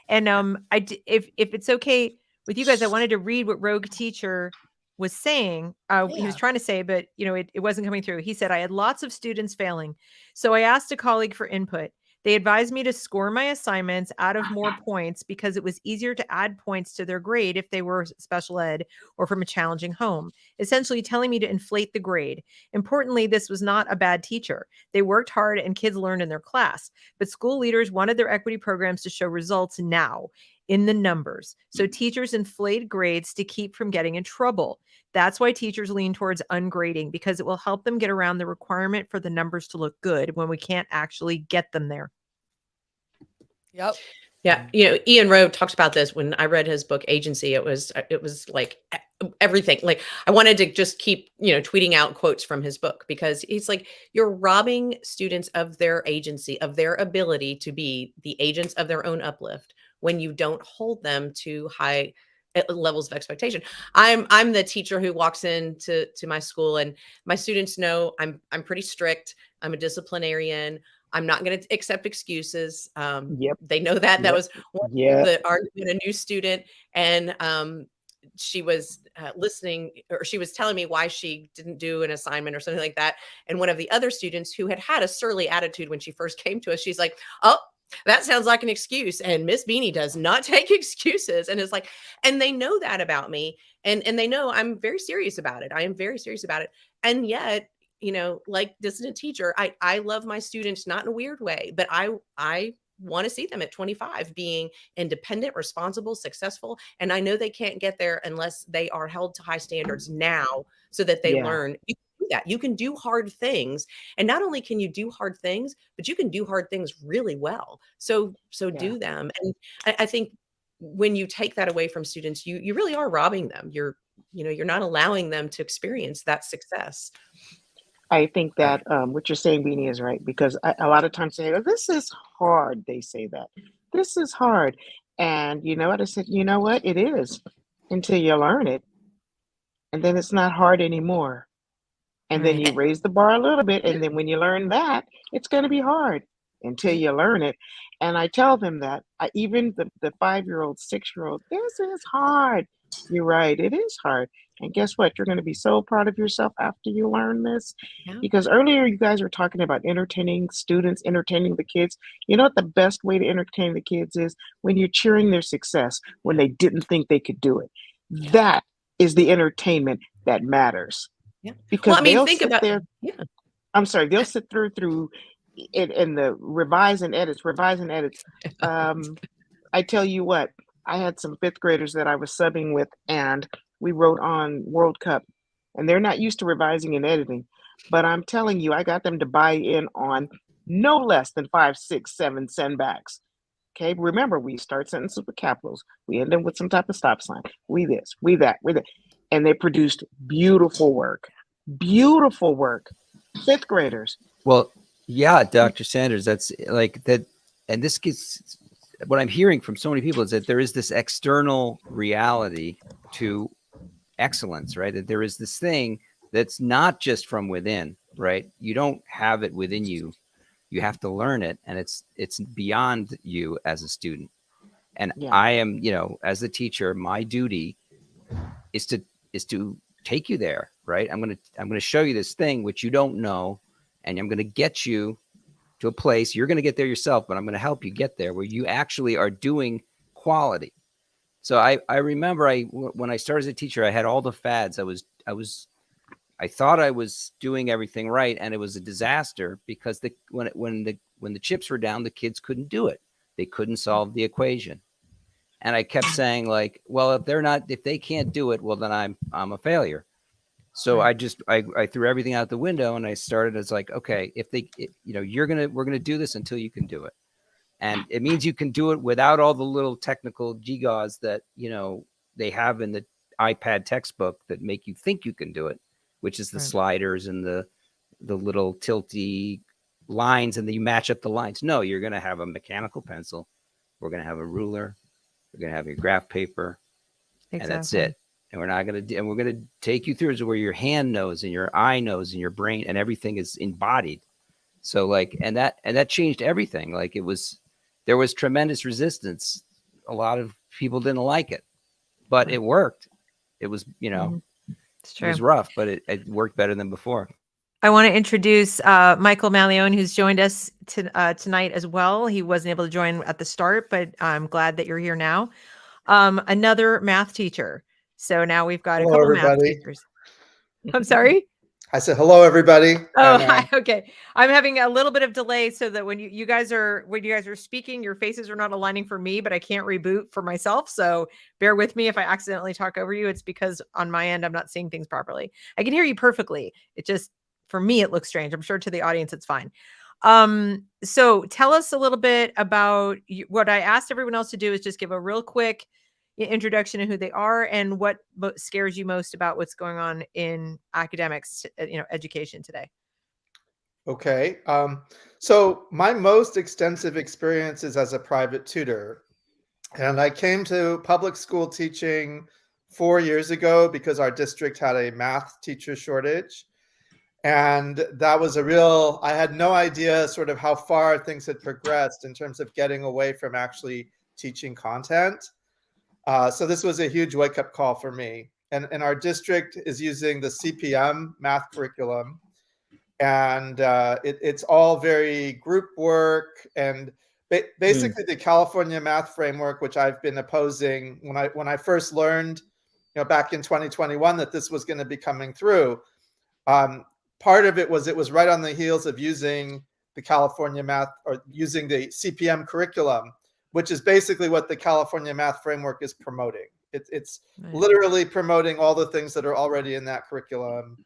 And if it's okay with you guys, I wanted to read what Rogue Teacher was saying. He was trying to say, but it wasn't coming through. He said, I had lots of students failing, so I asked a colleague for input. They advised me to score my assignments out of more points because it was easier to add points to their grade if they were special ed or from a challenging home, essentially telling me to inflate the grade. Importantly, this was not a bad teacher. They worked hard and kids learned in their class, but school leaders wanted their equity programs to show results now in the numbers. So teachers inflate grades to keep from getting in trouble. That's why teachers lean towards ungrading, because it will help them get around the requirement for the numbers to look good when we can't actually get them there. Yep. Yeah. Ian Rowe talks about this when I read his book, Agency. It was like everything. Like I wanted to just keep, tweeting out quotes from his book, because he's like, you're robbing students of their agency, of their ability to be the agents of their own uplift when you don't hold them to high levels of expectation. I'm the teacher who walks into my school, and my students know I'm pretty strict. I'm a disciplinarian. I'm not going to accept excuses. They know that. That was one the argument, a new student, and she was listening, or she was telling me why she didn't do an assignment or something like that. And one of the other students, who had a surly attitude when she first came to us, she's like, oh, that sounds like an excuse. And Miss Beanie does not take excuses. And it's like, and they know that about me. And they know I'm very serious about it. I am very serious about it. And yet, like dissident teacher, I love my students, not in a weird way, but I want to see them at 25 being independent, responsible, successful. And I know they can't get there unless they are held to high standards now, so that they learn. You can do that. You can do hard things. And not only can you do hard things, but you can do hard things really well. So do them. And I think when you take that away from students, you really are robbing them. You're not allowing them to experience that success. I think that what you're saying, Beanie, is right, because a lot of times they say, oh, this is hard. They say that. This is hard. And you know what? I said, you know what? It is, until you learn it. And then it's not hard anymore. And then you raise the bar a little bit. And then when you learn that, it's going to be hard until you learn it. And I tell them that, even the 5-year-old, 6-year-old, this is hard. You're right. It is hard. And guess what? You're going to be so proud of yourself after you learn this. Yeah. Because earlier you guys were talking about entertaining students, entertaining the kids. You know what the best way to entertain the kids is? When you're cheering their success, when they didn't think they could do it. That is the entertainment that matters. Yeah. Because Well, I mean, they'll think sit about there. yeah. I'm sorry, they'll sit through in the revise and edits. I tell you what, I had some fifth graders that I was subbing with, and we wrote on World Cup, and they're not used to revising and editing. But I'm telling you, I got them to buy in on no less than 5, 6, 7 sendbacks. Okay, remember, we start sentences with capitals, we end them with some type of stop sign. We this, we that, we that. And they produced beautiful work. Beautiful work. Fifth graders. Well, yeah, Dr. Sanders, that's like that. And this gets what I'm hearing from so many people is that there is this external reality to excellence, right? That there is this thing that's not just from within, right? You don't have it within you. You have to learn it, and it's beyond you as a student. And Yeah. I am, as a teacher, my duty is to take you there, right? I'm going to show you this thing which you don't know, and I'm going to get you to a place. You're going to get there yourself, but I'm going to help you get there where you actually are doing quality. So I remember when I started as a teacher, I had all the fads. I thought I was doing everything right, and it was a disaster because when the chips were down, the kids couldn't do it. They couldn't solve the equation. And I kept saying, like, well, if they can't do it, well, then I'm a failure. So I threw everything out the window, and I started as like, okay, we're gonna do this until you can do it, and it means you can do it without all the little technical gigaws that they have in the iPad textbook that make you think you can do it, which is the sliders and the little tilty lines, and then you match up the lines. No, you're gonna have a mechanical pencil. We're gonna have a ruler. We're going to have your graph paper, and that's it. And we're going to take you through to where your hand knows and your eye knows and your brain and everything is embodied. So like, and that changed everything. Like there was tremendous resistance. A lot of people didn't like it, but it worked. It was, It's true. It was rough, but it worked better than before. I want to introduce Michael Malleone, who's joined us tonight as well. He wasn't able to join at the start, but I'm glad that you're here now. Another math teacher. So now we've got a couple math teachers. I'm sorry? I said, hello, everybody. Oh, hi. Okay. I'm having a little bit of delay so that when you guys are speaking, your faces are not aligning for me, but I can't reboot for myself. So bear with me if I accidentally talk over you. It's because on my end, I'm not seeing things properly. I can hear you perfectly. It just, for me, it looks strange. I'm sure to the audience, it's fine. So tell us a little bit about what I asked everyone else to do is just give a real quick introduction to who they are and what scares you most about what's going on in academics, education today. Okay. So my most extensive experience is as a private tutor. And I came to public school teaching 4 years ago because our district had a math teacher shortage. And that was I had no idea sort of how far things had progressed in terms of getting away from actually teaching content. So this was a huge wake-up call for me. And our district is using the CPM math curriculum. And it's all very group work. And basically the California math framework, which I've been opposing when I first learned, back in 2021 that this was going to be coming through. Part of it was right on the heels of using the California math or using the CPM curriculum, which is basically what the California math framework is promoting. It's literally promoting all the things that are already in that curriculum.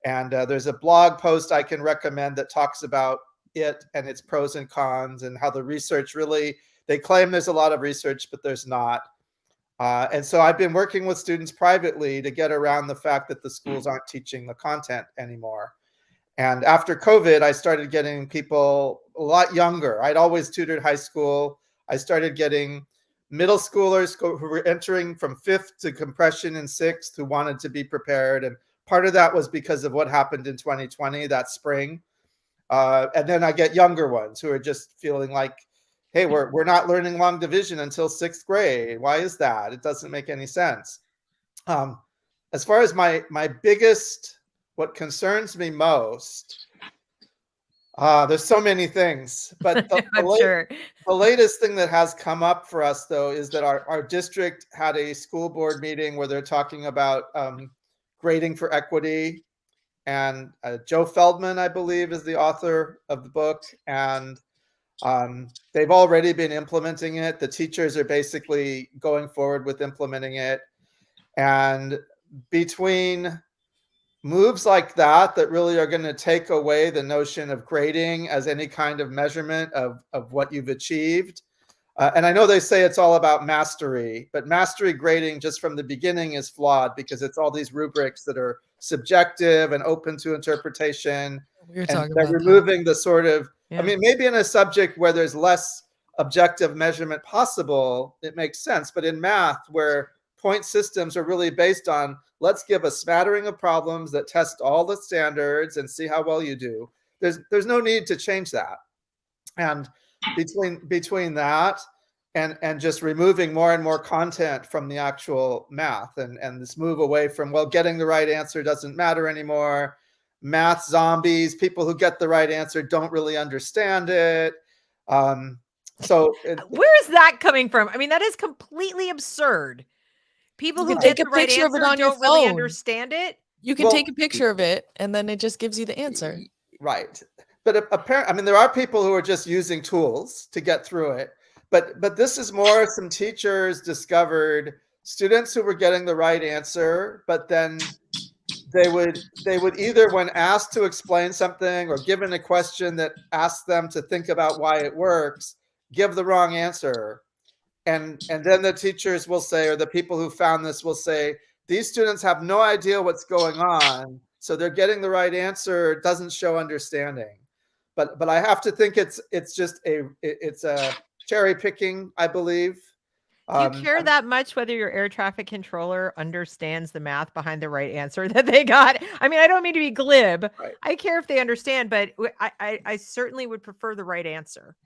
And there's a blog post I can recommend that talks about it and its pros and cons and how the research they claim there's a lot of research, but there's not. And so I've been working with students privately to get around the fact that the schools aren't teaching the content anymore. And after COVID, I started getting people a lot younger. I'd always tutored high school. I started getting middle schoolers who were entering from 5th to compression in 6th who wanted to be prepared. And part of that was because of what happened in 2020, that spring. And then I get younger ones who are just feeling like, hey, we're not learning long division until 6th grade. Why is that? It doesn't make any sense. As far as my biggest, what concerns me most, there's so many things, but I'm sure. the latest thing that has come up for us, though, is that our district had a school board meeting where they're talking about grading for equity. And Joe Feldman, I believe, is the author of the book. And they've already been implementing it. The teachers are basically going forward with implementing it. And between moves like that really are going to take away the notion of grading as any kind of measurement of what you've achieved. And I know they say it's all about mastery, but mastery grading just from the beginning is flawed because it's all these rubrics that are subjective and open to interpretation. We were And talking they're about that. removing the sort of, Yeah. I mean, maybe in a subject where there's less objective measurement possible, it makes sense. But in math, where point systems are really based on, let's give a smattering of problems that test all the standards and see how well you do. There's no need to change that. And between that and just removing more and more content from the actual math and this move away from, well, getting the right answer doesn't matter anymore. Math zombies, people who get the right answer don't really understand it. Where is that coming from? I mean, that is completely absurd. People You who can get take the a right picture of answer it on your don't really phone. understand it. You can take a picture of it, and then it just gives you the answer. Right. But apparently, I mean, there are people who are just using tools to get through it. But this is more, some teachers discovered students who were getting the right answer, but then they would either, when asked to explain something or given a question that asked them to think about why it works, give the wrong answer. And then the teachers will say, or the people who found this will say, these students have no idea what's going on, so they're getting the right answer. It doesn't show understanding. But I have to think it's just it's a cherry picking, I believe. Do you care that much whether your air traffic controller understands the math behind the right answer that they got? I mean, I don't mean to be glib. Right. I care if they understand, but I certainly would prefer the right answer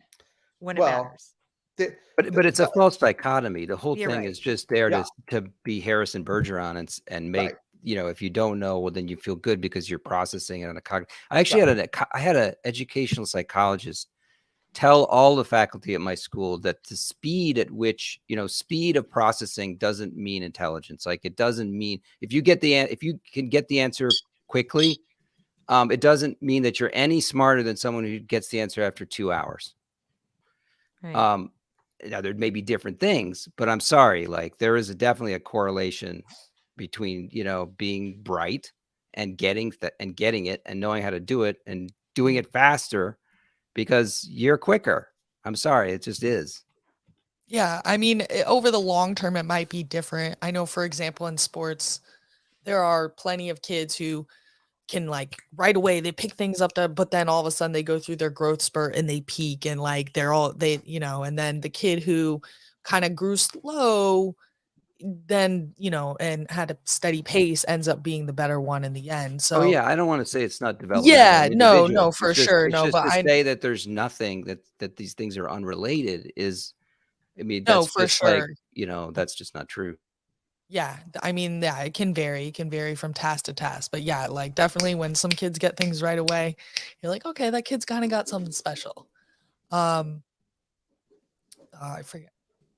when it matters. But it's a false dichotomy. The whole You're thing right. is just there Yeah. to be Harrison Bergeron and make, Right. you know, if you don't know, well, then you feel good because you're processing it on a cognitive. I actually had an educational psychologist tell all the faculty at my school that the speed at which, you know, speed of processing doesn't mean intelligence. Like, it doesn't mean if you can get the answer quickly, it doesn't mean that you're any smarter than someone who gets the answer after 2 hours. Right. Now there may be different things, but I'm sorry, like, there is definitely a correlation between, you know, being bright and getting it and knowing how to do it and doing it faster because you're quicker. I'm sorry, it just is. Yeah, I mean, over the long term, it might be different. I know, for example, in sports, there are plenty of kids who can, like, right away they pick things up, but then all of a sudden they go through their growth spurt and they peak, and like you know, and then the kid who kind of grew slow, then, you know, and had a steady pace ends up being the better one in the end. So Oh yeah, I don't want to say it's not developmental. yeah, no, individuals. for It's just- sure, it's no, just but to I say that there's nothing that these things are unrelated is, I mean, no, that's for just like, sure. you know, that's just not true. Yeah, I mean, yeah, it can vary from task to task, but yeah, like, definitely when some kids get things right away, you're like, okay, that kid's kind of got something special. I forget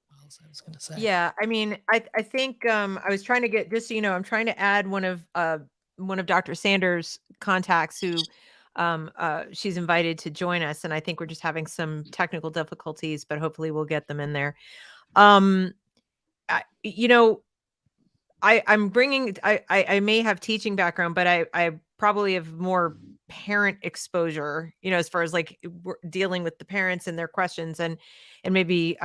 what else I was gonna say. Yeah, I mean, I think I was trying to get, just so you know, I'm trying to add one of Dr. Sanders' contacts who she's invited to join us, and I think we're just having some technical difficulties, but hopefully we'll get them in there. You know, I'm bringing, I may have teaching background, but I probably have more parent exposure, you know, as far as like dealing with the parents and their questions, and maybe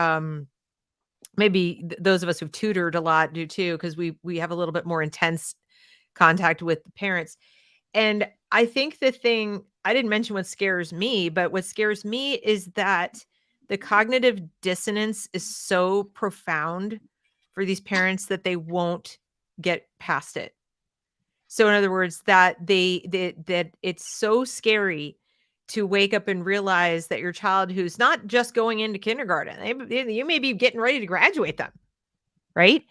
those of us who've tutored a lot do too, because we have a little bit more intense contact with the parents. And I think the thing, I didn't mention what scares me, but what scares me is that the cognitive dissonance is so profound for these parents that they won't get past it. So in other words, that that it's so scary to wake up and realize that your child, who's not just going into kindergarten, you may be getting ready to graduate them. right?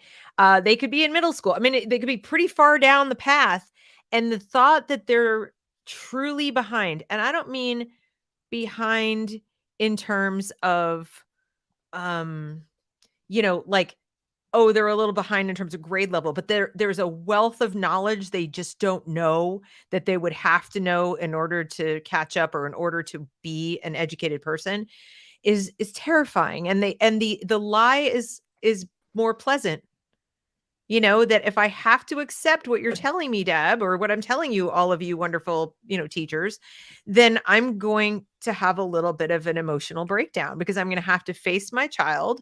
They could be in middle school. I mean, they could be pretty far down the path. And the thought that they're truly behind, and I don't mean behind in terms of, like, oh, they're a little behind in terms of grade level, but there's a wealth of knowledge they just don't know that they would have to know in order to catch up or in order to be an educated person is terrifying. And the lie is more pleasant. That if I have to accept what you're telling me, Deb, or what I'm telling you, all of you wonderful, teachers, then I'm going to have a little bit of an emotional breakdown because I'm going to have to face my child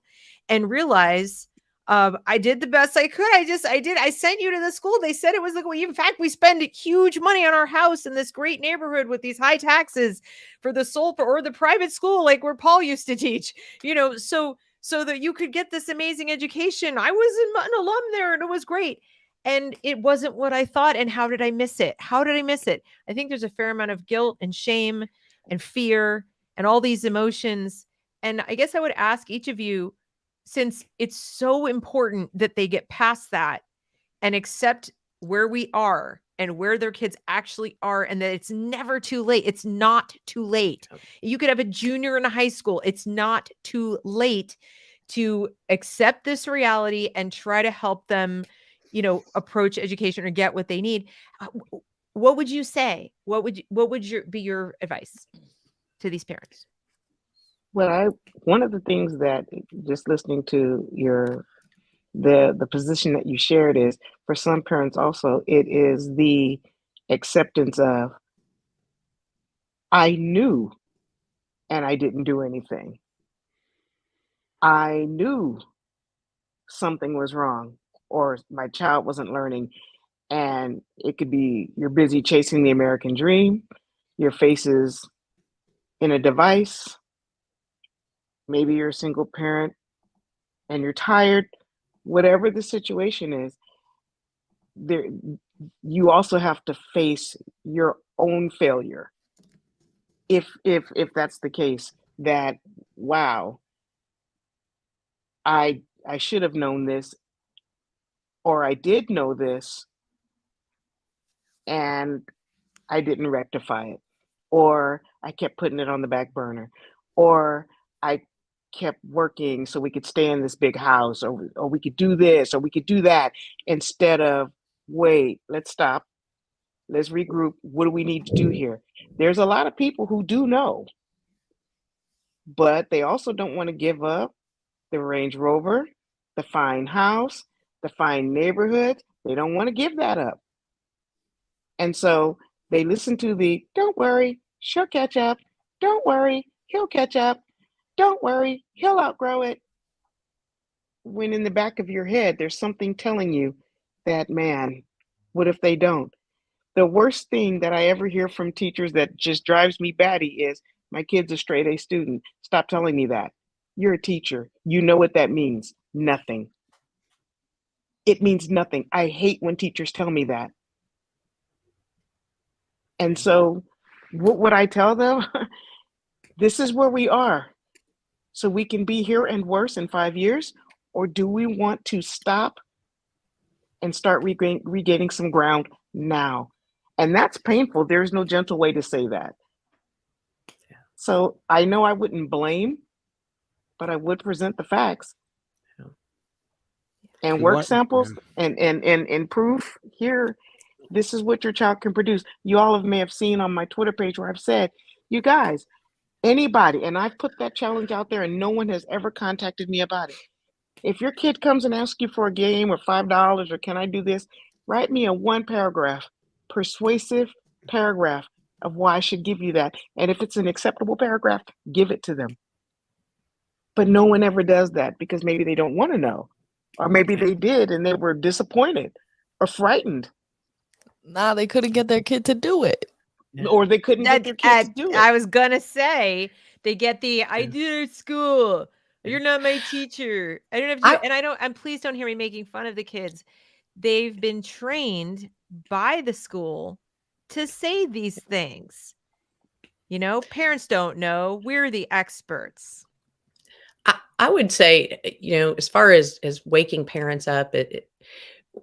and realize I did the best I could. I sent you to the school. They said it was in fact, we spend huge money on our house in this great neighborhood with these high taxes for or the private school, like where Paul used to teach, so that you could get this amazing education. I was an alum there and it was great. And it wasn't what I thought. And how did I miss it? I think there's a fair amount of guilt and shame and fear and all these emotions. And I guess I would ask each of you, since it's so important that they get past that and accept where we are and where their kids actually are, and that it's never too late. It's not too late. You could have a junior in a high school. It's not too late to accept this reality and try to help them, approach education or get what they need. What would you say? What would be your advice to these parents? Well, one of the things that just listening to the position that you shared is, for some parents also, it is the acceptance of, I knew and I didn't do anything. I knew something was wrong or my child wasn't learning. And it could be you're busy chasing the American dream, your face is in a device, maybe you're a single parent and you're tired. Whatever the situation is, you also have to face your own failure. If that's the case, that wow, I should have known this, or I did know this, and I didn't rectify it, or I kept putting it on the back burner, or I kept working so we could stay in this big house, or we could do this, or we could do that, instead of, wait, let's stop, let's regroup. What do we need to do here? There's a lot of people who do know, but they also don't want to give up the Range Rover, the fine house, the fine neighborhood. They don't want to give that up. And so they listen to the, don't worry, she'll catch up. Don't worry, he'll catch up. Don't worry, he'll outgrow it. When in the back of your head, there's something telling you that, man, what if they don't? The worst thing that I ever hear from teachers that just drives me batty is, my kid's a straight A student. Stop telling me that. You're a teacher. You know what that means. Nothing. It means nothing. I hate when teachers tell me that. And so what would I tell them? This is where we are. So we can be here and worse in 5 years? Or do we want to stop and start regaining some ground now? And that's painful. There's no gentle way to say that. Yeah. So I know I wouldn't blame, but I would present the facts. Yeah. And work samples and proof here. This is what your child can produce. You all may have seen on my Twitter page where I've said, you guys, anybody, and I've put that challenge out there and no one has ever contacted me about it. If your kid comes and asks you for a game or $5 or can I do this, write me a 1-paragraph, persuasive paragraph of why I should give you that. And if it's an acceptable paragraph, give it to them. But no one ever does that because maybe they don't want to know. Or maybe they did and they were disappointed or frightened. Nah, they couldn't get their kid to do it. Or they couldn't get their kid to do it. I was going to say, they get the, I did it at school. You're not my teacher. I don't have to, and please don't hear me making fun of the kids. They've been trained by the school to say these things. Parents don't know. We're the experts. I would say, as far as waking parents up,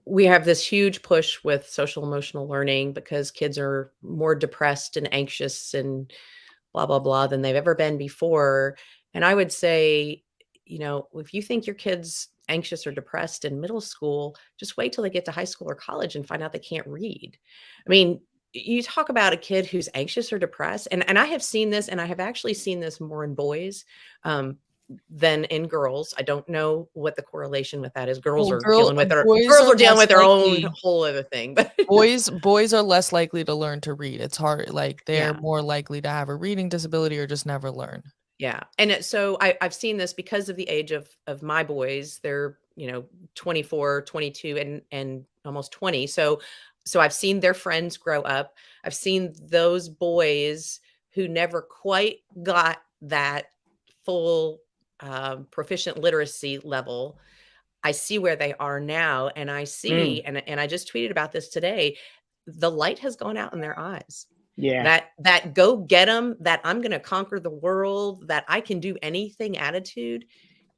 we have this huge push with social emotional learning because kids are more depressed and anxious and blah blah blah than they've ever been before. And I would say, if you think your kid's anxious or depressed in middle school, just wait till they get to high school or college and find out they can't read. I mean, you talk about a kid who's anxious or depressed, and I have seen this, and I have actually seen this more in boys than in girls. I don't know what the correlation with that is. Girls Well, are dealing with boys girls are dealing less with their own likely. whole other thing. But Boys are less likely to learn to read. It's hard. Like they're yeah. more likely to have a reading disability or just never learn. Yeah. And so I've seen this because of the age of my boys. They're, 24, 22, and almost 20. So I've seen their friends grow up. I've seen those boys who never quite got that full proficient literacy level. I see where they are now, and I see, and I just tweeted about this today, the light has gone out in their eyes. Yeah. That go get them, that I'm going to conquer the world, that I can do anything attitude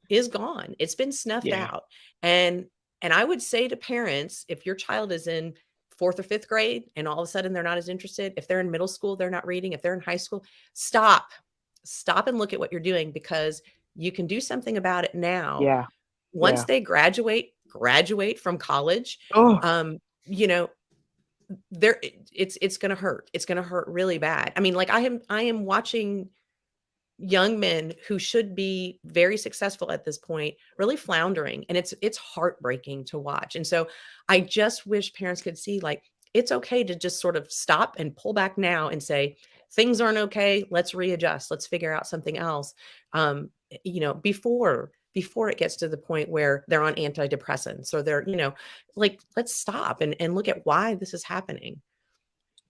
is gone. It's been snuffed Yeah. out. And I would say to parents, if your child is in 4th or 5th grade and all of a sudden they're not as interested, if they're in middle school, they're not reading, if they're in high school, stop and look at what you're doing, because you can do something about it now. Yeah. Once Yeah. they graduate from college, Oh, it's going to hurt. It's going to hurt really bad. I mean, like I am watching young men who should be very successful at this point really floundering, and it's heartbreaking to watch. And so I just wish parents could see, like, it's okay to just sort of stop and pull back now and say, things aren't okay. Let's readjust. Let's figure out something else. Before it gets to the point where they're on antidepressants or they're, like, let's stop and look at why this is happening.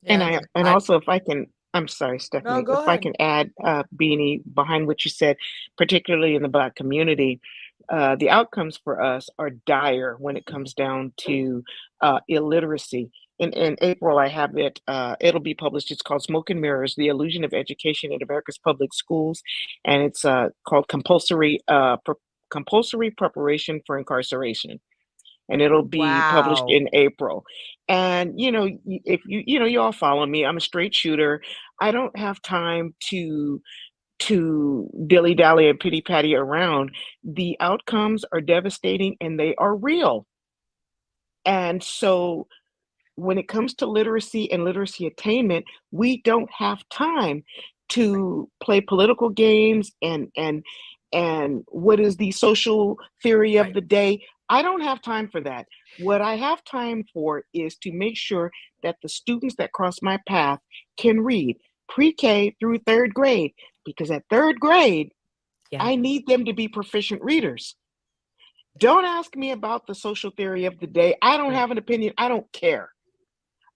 Yeah. And also, if I can, I'm sorry, Stephanie, go if I ahead. can add, Beanie, behind what you said, particularly in the Black community, the outcomes for us are dire when it comes down to illiteracy. In April, I have it, it'll be published. It's called Smoke and Mirrors, The Illusion of Education in America's Public Schools. And it's called Compulsory Preparation for Incarceration. And it'll be published Wow. in April. And if you all follow me, I'm a straight shooter. I don't have time to dilly dally and pity patty around. The outcomes are devastating and they are real. And so when it comes to literacy and literacy attainment, we don't have time to play political games and what is the social theory of Right. the day. I don't have time for that. What I have time for is to make sure that the students that cross my path can read pre-K through 3rd grade, because at 3rd grade, Yeah. I need them to be proficient readers. Don't ask me about the social theory of the day. I don't Right. have an opinion. I don't care.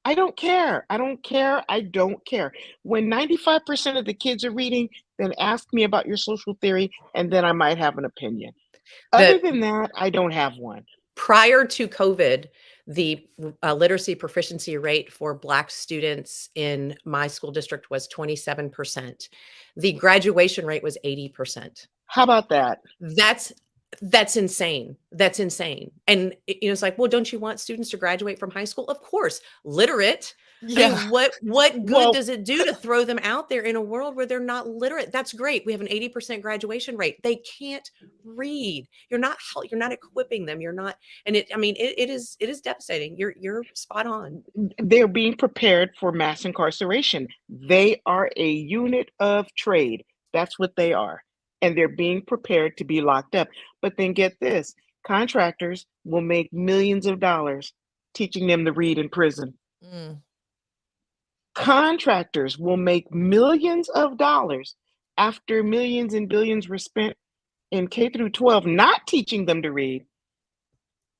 I don't care. I don't care. I don't care. When 95% of the kids are reading, then ask me about your social theory, and then I might have an opinion. Other than that, I don't have one. Prior to COVID, the literacy proficiency rate for Black students in my school district was 27%. The graduation rate was 80%. How about that? That's insane. That's insane. And it's like, well, don't you want students to graduate from high school? Of course, literate. Yeah. I mean, what good Well- does it do to throw them out there in a world where they're not literate? That's great. We have an 80% graduation rate. They can't read. You're not equipping them. You're not, and it is devastating. You're spot on. They're being prepared for mass incarceration. They are a unit of trade. That's what they are. And they're being prepared to be locked up. But then get this, contractors will make millions of dollars teaching them to read in prison. Contractors will make millions of dollars after millions and billions were spent in K through 12 not teaching them to read,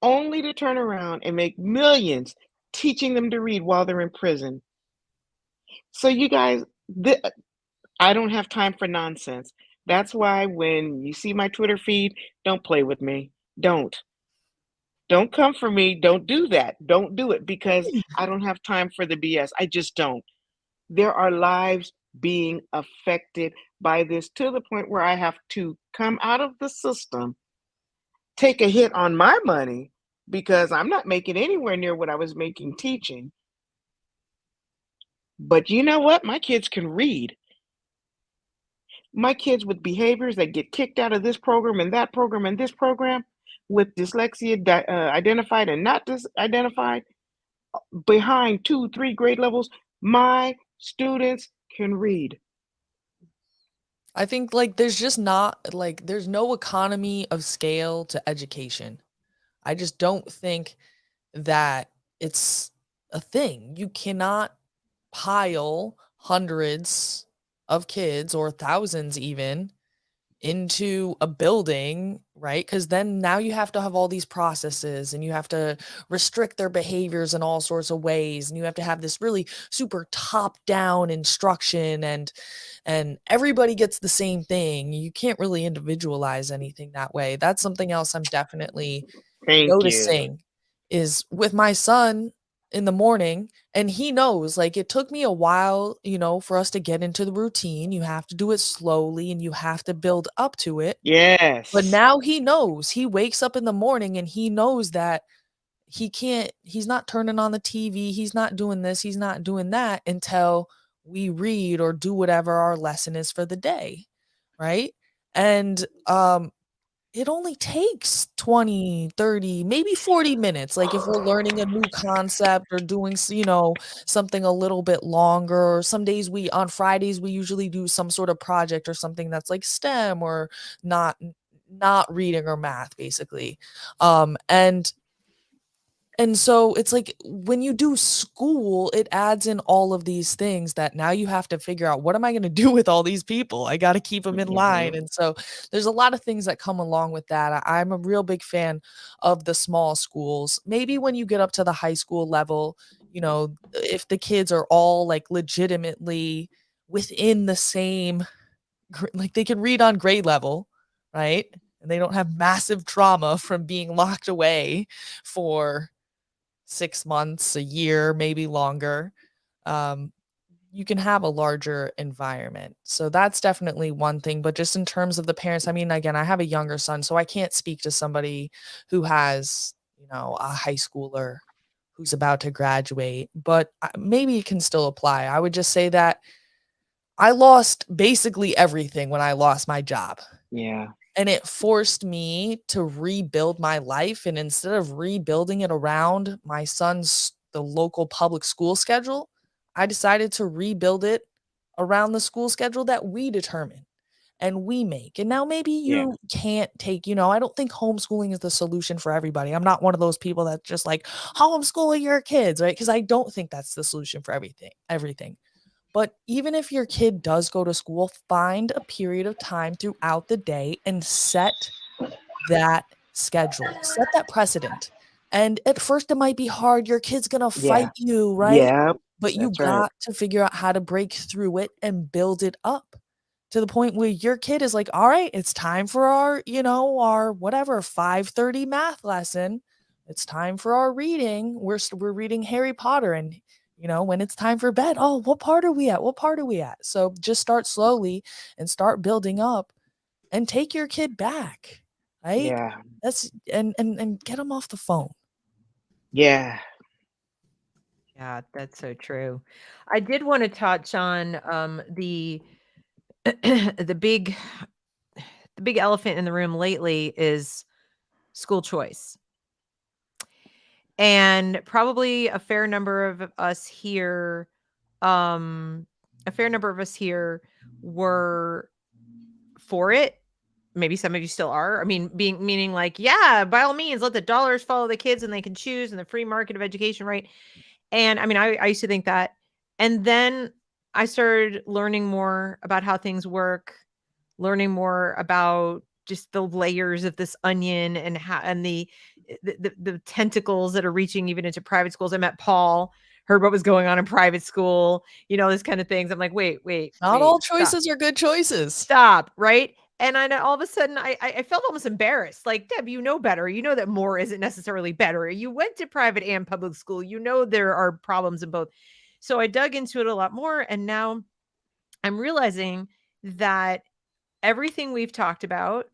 only to turn around and make millions teaching them to read while they're in prison. So you guys, I don't have time for nonsense. That's why when you see my Twitter feed, don't play with me. Don't come for me. Don't do that. Don't do it, because I don't have time for the BS. I just don't. There are lives being affected by this to the point where I have to come out of the system, take a hit on my money because I'm not making anywhere near what I was making teaching. But you know what? My kids can read. My kids with behaviors that get kicked out of this program and that program and this program, with dyslexia identified and not identified, behind 2-3 grade levels, my students can read. I think like there's just not like there's no economy of scale to education. I just don't think that it's a thing. You cannot pile hundreds of kids or thousands even into a building, right? Because then now you have to have all these processes and you have to restrict their behaviors in all sorts of ways. And you have to have this really super top-down instruction and everybody gets the same thing. You can't really individualize anything that way. That's something else I'm definitely Thank you. noticing is with my son in the morning, and he knows like it took me a while, for us to get into the routine. You have to do it slowly and you have to build up to it. Yes. But now he knows. He wakes up in the morning and he knows that he's not turning on the TV, he's not doing this, he's not doing that until we read or do whatever our lesson is for the day, right? And it only takes 20, 30, maybe 40 minutes. Like if we're learning a new concept or doing, something a little bit longer, or some days on Fridays, we usually do some sort of project or something that's like STEM or not reading or math basically. And so it's like when you do school, it adds in all of these things that now you have to figure out, what am I going to do with all these people? I got to keep them in line. And so there's a lot of things that come along with that. I'm a real big fan of the small schools. Maybe when you get up to the high school level, if the kids are all like legitimately within the same, like they can read on grade level, right? And they don't have massive trauma from being locked away for 6 months, a year, maybe longer, you can have a larger environment. So that's definitely one thing. But just in terms of the parents, I mean, again, I have a younger son, so I can't speak to somebody who has, a high schooler who's about to graduate, but maybe it can still apply. I would just say that I lost basically everything when I lost my job. Yeah. And it forced me to rebuild my life. And instead of rebuilding it around my son's, the local public school schedule, I decided to rebuild it around the school schedule that we determine and we make. And now maybe you can't take, I don't think homeschooling is the solution for everybody. I'm not one of those people that just like homeschool your kids, right? Because I don't think that's the solution for everything. But even if your kid does go to school, find a period of time throughout the day and set that schedule, set that precedent. And at first it might be hard. Your kid's going to fight you, right? Yeah. But you got to figure out how to break through it and build it up to the point where your kid is like, all right, it's time for our, our whatever, 5:30 math lesson. It's time for our reading. We're reading Harry Potter, and when it's time for bed, oh, what part are we at? What part are we at? So just start slowly and start building up and take your kid back, right? Yeah. That's and get them off the phone. Yeah. Yeah, that's so true. I did want to touch on the the big elephant in the room lately is school choice. And probably a fair number of us here were for it. Maybe some of you still are. I mean, meaning like, yeah, by all means, let the dollars follow the kids and they can choose in the free market of education, right? And I mean, I used to think that. And then I started learning more about how things work, learning more about just the layers of this onion and how, and the tentacles that are reaching even into private schools. I met Paul, heard what was going on in private school, this kind of things. I'm like, wait. Not all choices are good choices. Stop, right? And I all of a sudden I felt almost embarrassed. Like, Deb, you know better. You know that more isn't necessarily better. You went to private and public school. There are problems in both. So I dug into it a lot more. And now I'm realizing that everything we've talked about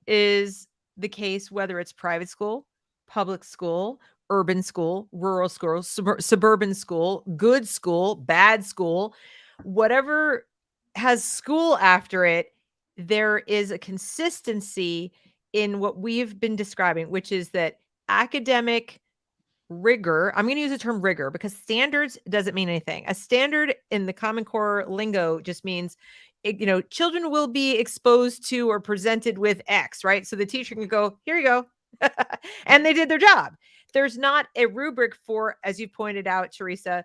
is the case, whether it's private school, public school, urban school, rural school, suburban school, good school, bad school, whatever has school after it, there is a consistency in what we've been describing, which is that academic rigor, I'm going to use the term rigor because standards doesn't mean anything. A standard in the Common Core lingo just means, children will be exposed to or presented with X, right? So the teacher can go, here you go. And they did their job. There's not a rubric for, as you pointed out, Teresa,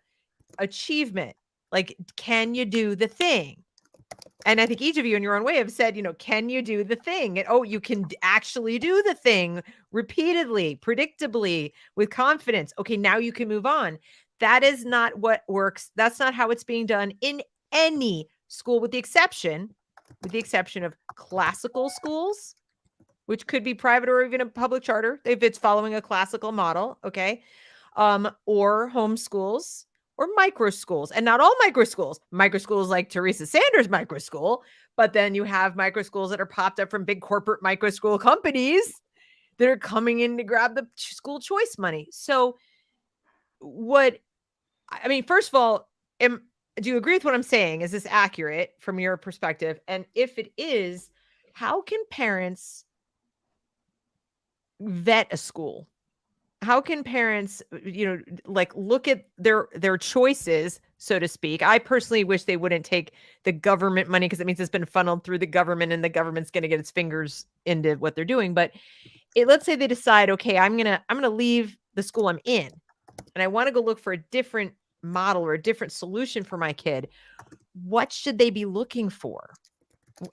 achievement. Like, can you do the thing? And I think each of you in your own way have said, can you do the thing? And you can actually do the thing repeatedly, predictably, with confidence. Okay, now you can move on. That is not what works. That's not how it's being done in any school, with the exception of classical schools, which could be private or even a public charter if it's following a classical model, okay? Or homeschools. Or micro schools, and not all micro schools like Teresa Sanders' micro school, but then you have micro schools that are popped up from big corporate micro school companies that are coming in to grab the school choice money. So first of all, do you agree with what I'm saying? Is this accurate from your perspective? And if it is, how can parents vet a school? How can parents, look at their choices, so to speak? I personally wish they wouldn't take the government money because it means it's been funneled through the government and the government's going to get its fingers into what they're doing. But let's say they decide, okay, I'm going to leave the school I'm in and I want to go look for a different model or a different solution for my kid. What should they be looking for?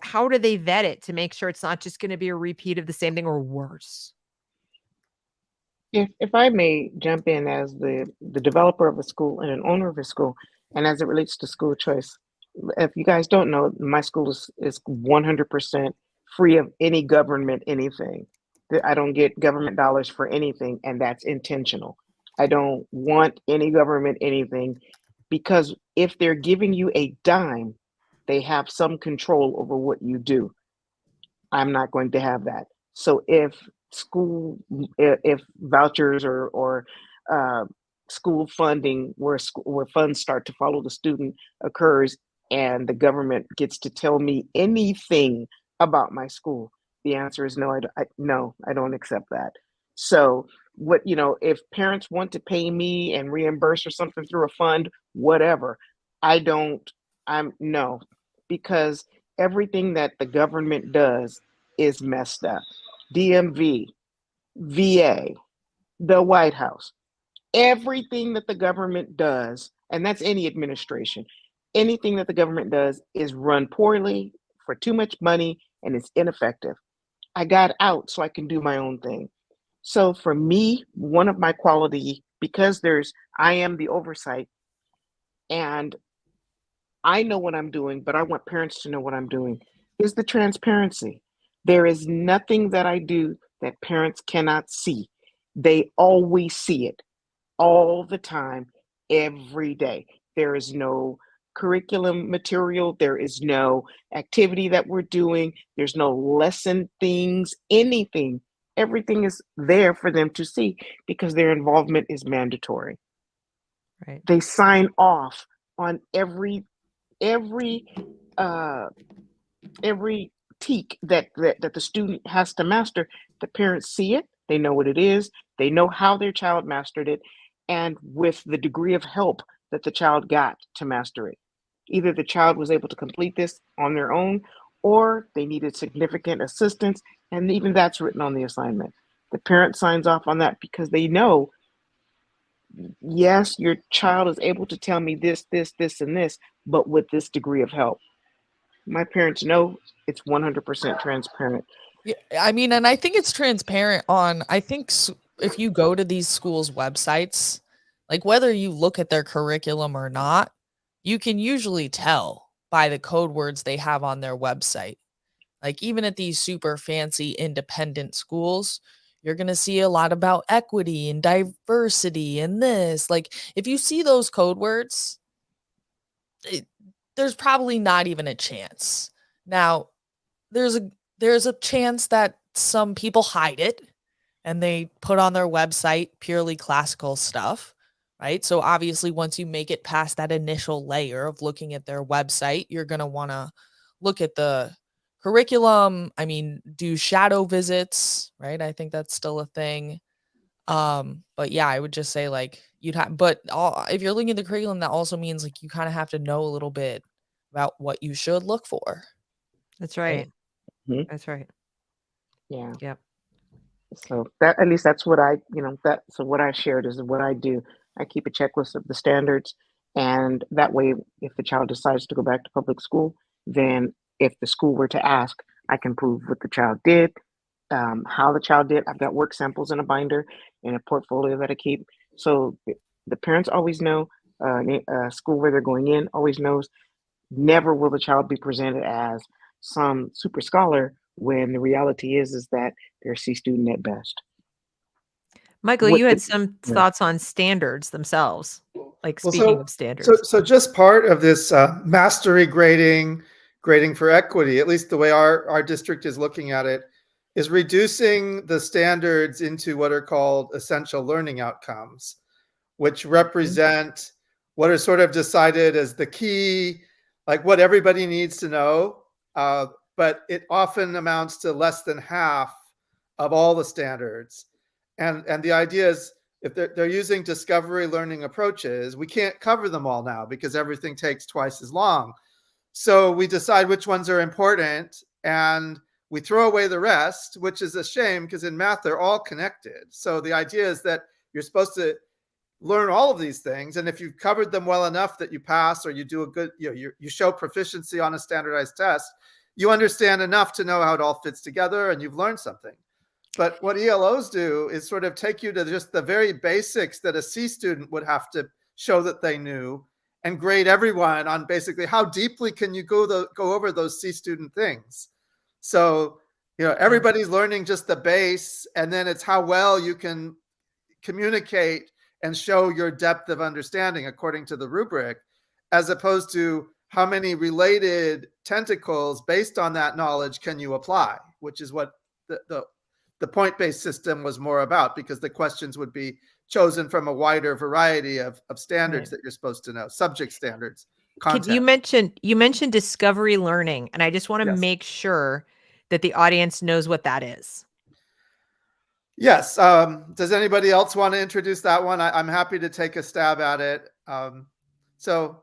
How do they vet it to make sure it's not just going to be a repeat of the same thing or worse? If I may jump in as the developer of a school and an owner of a school, and as it relates to school choice, if you guys don't know, my school is 100% free of any government anything. I don't get government dollars for anything, and that's intentional. I don't want any government anything because if they're giving you a dime, they have some control over what you do. I'm not going to have that. So if vouchers or school funding where funds start to follow the student occurs and the government gets to tell me anything about my school, the answer is no. I don't accept that. So if parents want to pay me and reimburse or something through a fund, whatever, no, because everything that the government does is messed up. DMV, VA, the White House, everything that the government does, and that's any administration, anything that the government does is run poorly for too much money and it's ineffective. I got out so I can do my own thing. So for me, one of my quality, because I am the oversight and I know what I'm doing, but I want parents to know what I'm doing, is the transparency. There is nothing that I do that parents cannot see. They always see it all the time, every day. There is no curriculum material. There is no activity that we're doing. There's no lesson things, anything. Everything is there for them to see because their involvement is mandatory. Right. They sign off on every teak that the student has to master. The parents see it, they know what it is, they know how their child mastered it, and with the degree of help that the child got to master it. Either the child was able to complete this on their own, or they needed significant assistance, and even that's written on the assignment. The parent signs off on that because they know, yes, your child is able to tell me this, and this, but with this degree of help. My parents know it's 100% transparent. Yeah, I mean, and I think it's transparent I think if you go to these schools' websites, like whether you look at their curriculum or not, you can usually tell by the code words they have on their website. Like even at these super fancy independent schools, you're going to see a lot about equity and diversity and this. Like if you see those code words, there's probably not even a chance Now, there's a chance that some people hide it and they put on their website purely classical stuff, right? So obviously once you make it past that initial layer of looking at their website, you're going to want to look at the curriculum. I mean, do shadow visits, right? I think that's still a thing. But yeah, I would just say like if you're looking at the curriculum, that also means like you kind of have to know a little bit about what you should look for. That's right. Mhm. That's right. Yeah. Yep. So that, at least that's what so what I shared is what I do. I keep a checklist of the standards, and that way, if the child decides to go back to public school, then if the school were to ask, I can prove what the child did, how the child did. I've got work samples in a binder and a portfolio that I keep. So the parents always know, school where they're going in always knows. Never will the child be presented as some super scholar when the reality is that they're a C student at best. Michael, What you had the- some yeah. thoughts on standards themselves, like Well, speaking of standards. So just part of this mastery grading for equity, at least the way our district is looking at it, is reducing the standards into what are called essential learning outcomes, which represent what are sort of decided as the key, like what everybody needs to know. But it often amounts to less than half of all the standards. And the idea is, if they're using discovery learning approaches, we can't cover them all now because everything takes twice as long. So we decide which ones are important and we throw away the rest, which is a shame because in math, they're all connected. So the idea is that you're supposed to learn all of these things. And if you've covered them well enough that you pass or you do a good, you show proficiency on a standardized test, you understand enough to know how it all fits together and you've learned something. But what ELOs do is sort of take you to just the very basics that a C student would have to show that they knew and grade everyone on basically how deeply can you go over those C student things. So, everybody's learning just the base, and then it's how well you can communicate and show your depth of understanding according to the rubric, as opposed to how many related tentacles based on that knowledge can you apply, which is what the point-based system was more about, because the questions would be chosen from a wider variety of standards that you're supposed to know, subject standards, content. You mentioned discovery learning, and I just want to make sure that the audience knows what that is. Yes. Does anybody else want to introduce that one? I'm happy to take a stab at it. So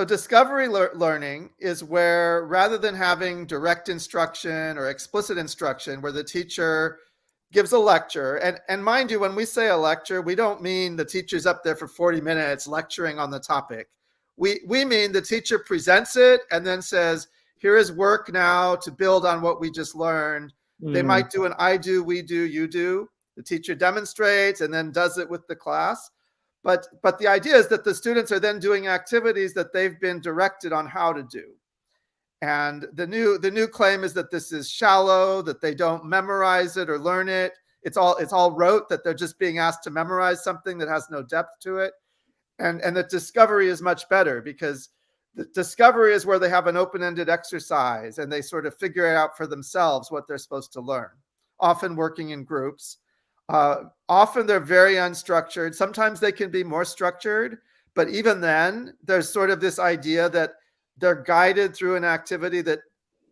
discovery learning is where, rather than having direct instruction or explicit instruction, where the teacher gives a lecture, and mind you, when we say a lecture, we don't mean the teacher's up there for 40 minutes lecturing on the topic. We mean the teacher presents it and then says, here is work now to build on what we just learned. They might do an I do, we do, you do. The teacher demonstrates and then does it with the class. But the idea is that the students are then doing activities that they've been directed on how to do. And the new claim is that this is shallow, that they don't memorize it or learn it. It's all rote, that they're just being asked to memorize something that has no depth to it. And that discovery is much better, because the discovery is where they have an open-ended exercise and they sort of figure out for themselves what they're supposed to learn, often working in groups. Often they're very unstructured. Sometimes they can be more structured, but even then there's sort of this idea that they're guided through an activity that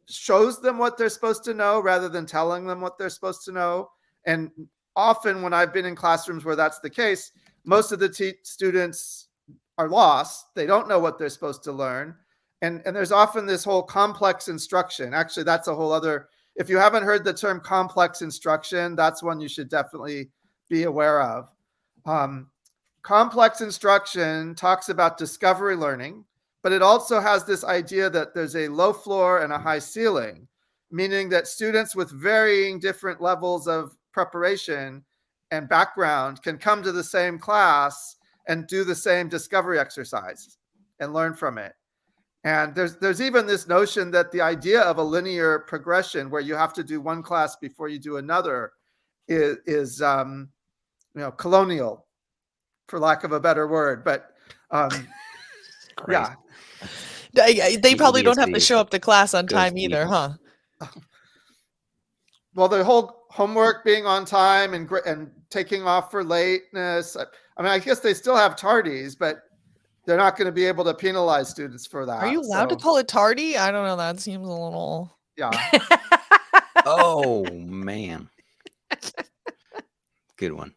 shows them what they're supposed to know rather than telling them what they're supposed to know. And often when I've been in classrooms where that's the case, most of the students are lost. They don't know what they're supposed to learn. And there's often this whole complex instruction. Actually, that's a whole other, if you haven't heard the term complex instruction, that's one you should definitely be aware of. Complex instruction talks about discovery learning, but it also has this idea that there's a low floor and a high ceiling, meaning that students with varying different levels of preparation and background can come to the same class and do the same discovery exercise and learn from it. And there's even this notion that the idea of a linear progression where you have to do one class before you do another is colonial, for lack of a better word. But yeah. They probably don't have to PTSD show up to class on goes time deep. either, huh? Well, the whole homework being on time and taking off for lateness. I mean, I guess they still have tardies, but they're not going to be able to penalize students for that. Are you allowed to call it tardy? I don't know. That seems a little. Yeah. Oh man, good one.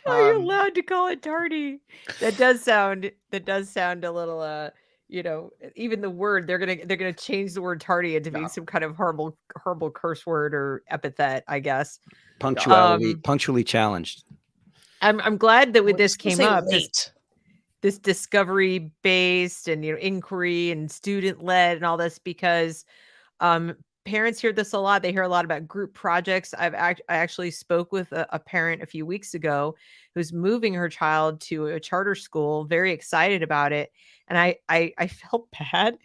Are you allowed to call it tardy? That does sound a little even the word they're gonna change the word tardy into being some kind of horrible curse word or epithet, I guess. Punctually challenged. I'm glad that We're this just gonna came say up. late. This discovery based and inquiry and student led and all this, because parents hear this a lot. They hear a lot about group projects. I actually spoke with a parent a few weeks ago who's moving her child to a charter school, very excited about it. And I felt bad.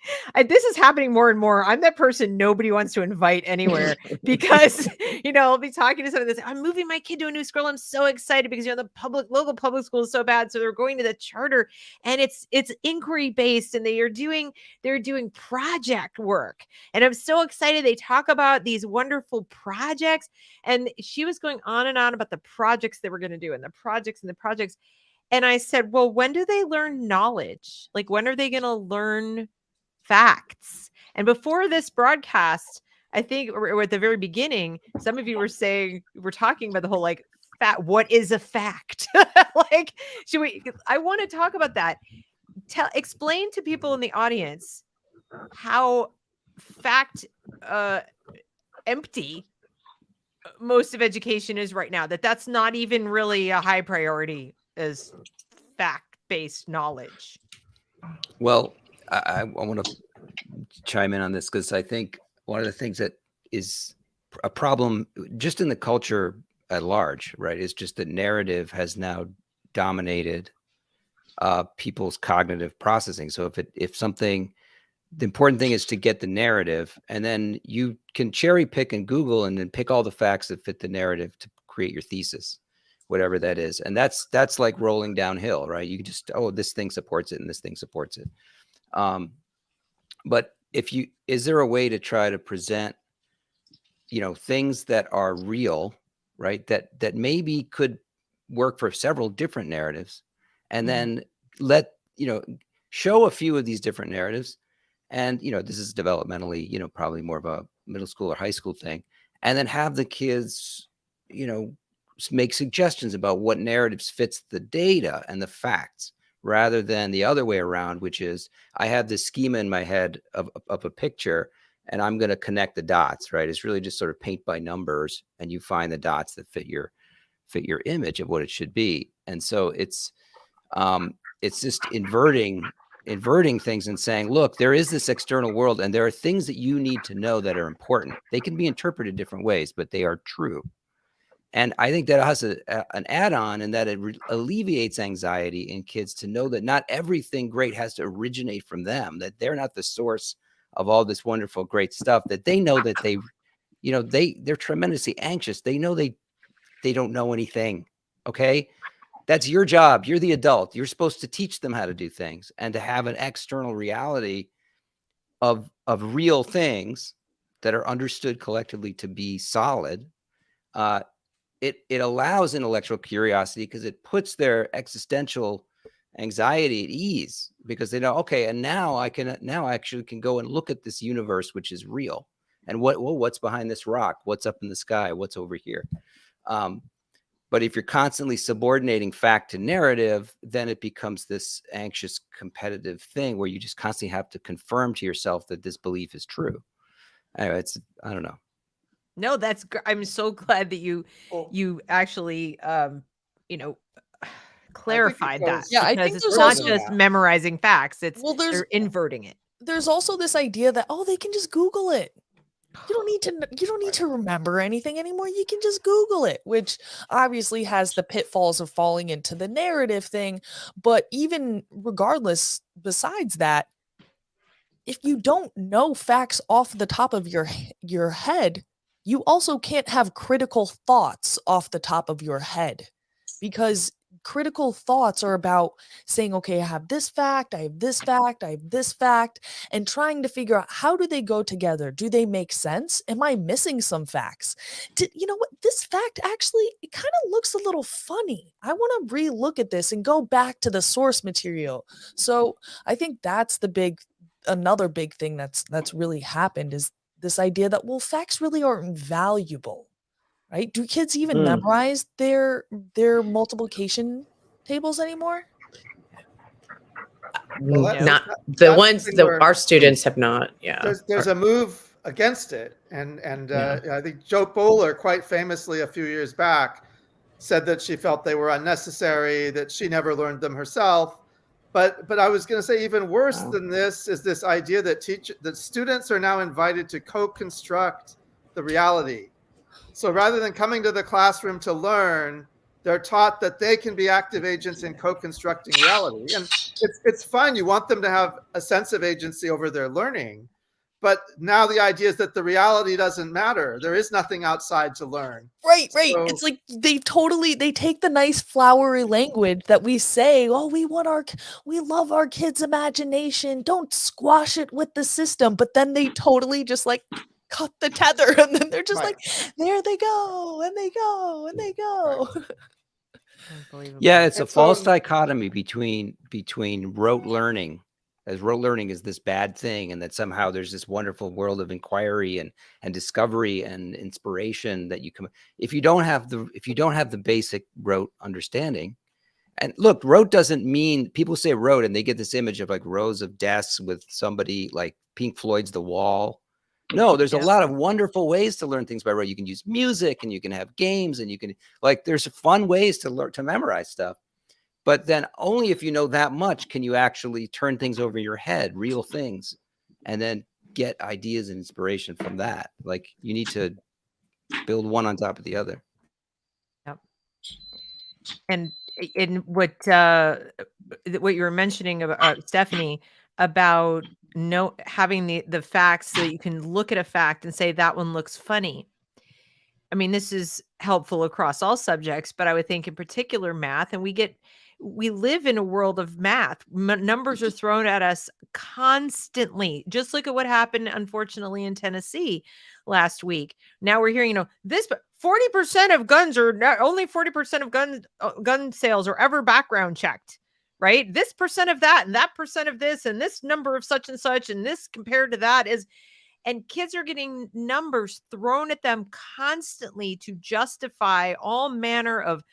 This is happening more and more. I'm that person nobody wants to invite anywhere because, I'll be talking to someone that's, I'm moving my kid to a new school. I'm so excited because, the local public school is so bad. So they're going to the charter, and it's inquiry based, and they're doing project work. And I'm so excited. They talk about these wonderful projects. And she was going on and on about the projects they were going to do and the projects. And I said, well, when do they learn knowledge? Like, when are they going to learn facts? And before this broadcast, I think, or at the very beginning, some of you were talking about the whole what is a fact? I want to talk about that. Explain to people in the audience how fact empty most of education is right now, that's not even really a high priority as fact-based knowledge. Well, I want to chime in on this because I think one of the things that is a problem just in the culture at large, right, is just that narrative has now dominated people's cognitive processing. So if something, the important thing is to get the narrative, and then you can cherry pick and Google and then pick all the facts that fit the narrative to create your thesis, whatever that is. And that's like rolling downhill, right? You can just, this thing supports it and this thing supports it. But is there a way to try to present, things that are real, right? That maybe could work for several different narratives, and then show a few of these different narratives. And, this is developmentally, probably more of a middle school or high school thing. And then have the kids, make suggestions about what narratives fits the data and the facts, rather than the other way around, which is I have this schema in my head of a picture and I'm going to connect the dots, right? It's really just sort of paint by numbers, and you find the dots that fit your image of what it should be. And so it's just inverting things and saying, look, there is this external world and there are things that you need to know that are important. They can be interpreted different ways, but they are true. And I think that has an add-on in that it alleviates anxiety in kids to know that not everything great has to originate from them, that they're not the source of all this wonderful, great stuff, that they know that they're tremendously anxious. They know they don't know anything. Okay. That's your job. You're the adult. You're supposed to teach them how to do things and to have an external reality of real things that are understood collectively to be solid. It allows intellectual curiosity because it puts their existential anxiety at ease, because they know, okay, and now I actually can go and look at this universe, which is real. And what's behind this rock? What's up in the sky? What's over here? But if you're constantly subordinating fact to narrative, then it becomes this anxious competitive thing where you just constantly have to confirm to yourself that this belief is true. Anyway, I don't know. No, I'm so glad that you actually, clarified that. Yeah, I because think it's there's not also just memorizing facts. there's they're inverting it. There's also this idea that, they can just Google it. You don't need to remember anything anymore. You can just Google it, which obviously has the pitfalls of falling into the narrative thing. But even regardless, besides that, if you don't know facts off the top of your head, you also can't have critical thoughts off the top of your head, because critical thoughts are about saying, okay, I have this fact, I have this fact, I have this fact, and trying to figure out how do they go together? Do they make sense? Am I missing some facts? You know what? This fact actually, it kind of looks a little funny. I want to re-look at this and go back to the source material. So I think that's another big thing that's really happened is this idea that, well, facts really aren't valuable, right? Do kids even memorize their multiplication tables anymore? Well, Not the that's ones something that where our students have not. Yeah. there's a move against it, and I think Joe Bowler quite famously a few years back said that she felt they were unnecessary, that she never learned them herself. But I was going to say even worse than this is this idea that students are now invited to co-construct the reality. So rather than coming to the classroom to learn, they're taught that they can be active agents in co-constructing reality. And it's fine. You want them to have a sense of agency over their learning. But now the idea is that the reality doesn't matter. There is nothing outside to learn. Right. So, It's like they take the nice flowery language that we say, oh, we love our kids' imagination. Don't squash it with the system. But then they totally just like cut the tether, and then they're just Right. like, there they go, and they go, and they go. Unbelievable. Yeah, it's a And false so- dichotomy between rote learning, as rote learning is this bad thing, and that somehow there's this wonderful world of inquiry and discovery and inspiration that you come. If you don't have the basic rote understanding, and look, rote doesn't mean, people say rote and they get this image of like rows of desks with somebody like Pink Floyd's The Wall. No, there's a lot of wonderful ways to learn things by rote. You can use music, and you can have games, and you can there's fun ways to learn, to memorize stuff. But then only if you know that much can you actually turn things over your head, real things, and then get ideas and inspiration from that. Like you need to build one on top of the other. Yep. And in what you were mentioning about Stephanie, about having the facts so that you can look at a fact and say that one looks funny. I mean, this is helpful across all subjects, but I would think in particular math, and we live in a world of math. Numbers are thrown at us constantly. Just look at what happened, unfortunately, in Tennessee last week. Now we're hearing, this 40% of guns are only 40% of gun sales are ever background checked, right? This percent of that, and that percent of this, and this number of such and such, and this compared to that is. And kids are getting numbers thrown at them constantly to justify all manner of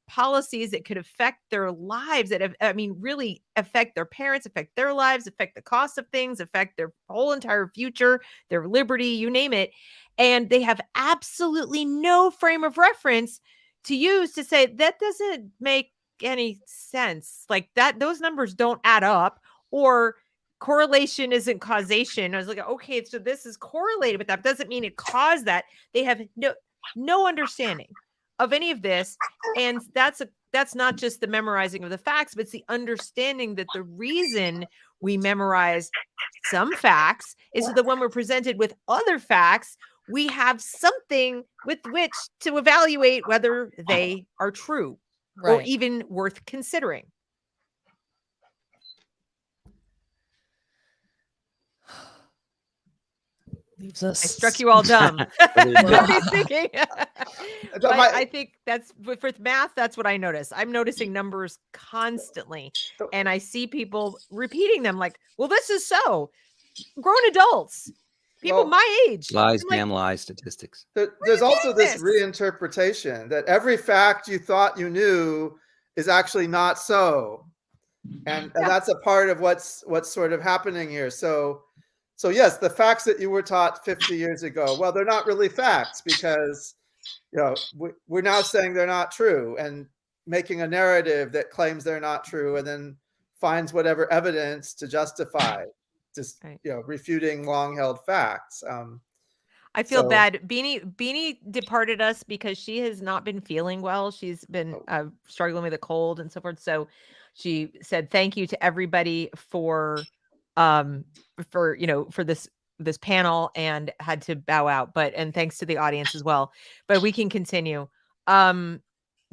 policies that could affect their lives, that really affect their parents, affect their lives, affect the cost of things, affect their whole entire future, their liberty, you name it. And they have absolutely no frame of reference to use to say that doesn't make any sense. Like that, those numbers don't add up, or correlation isn't causation. I was like, okay, so this is correlated, but that doesn't mean it caused that. They have no understanding of any of this. And that's not just the memorizing of the facts, but it's the understanding that the reason we memorize some facts is so that when we're presented with other facts, we have something with which to evaluate whether they are true or even worth considering. Leaves us. I struck you all dumb. Nobody's thinking. But I think that's with math. That's what I notice. I'm noticing numbers constantly, and I see people repeating them. Like, well, this is so. Grown adults, people my age. Lies, damn lies, statistics. There's also this reinterpretation that every fact you thought you knew is actually not so, and that's a part of what's sort of happening here. So yes, the facts that you were taught 50 years ago, well, they're not really facts because, we're now saying they're not true and making a narrative that claims they're not true and then finds whatever evidence to justify, just, refuting long-held facts. I feel bad. Beanie departed us because she has not been feeling well. She's been struggling with a cold and so forth. So she said, thank you to everybody for this panel, and had to bow out, and thanks to the audience as well, but we can continue.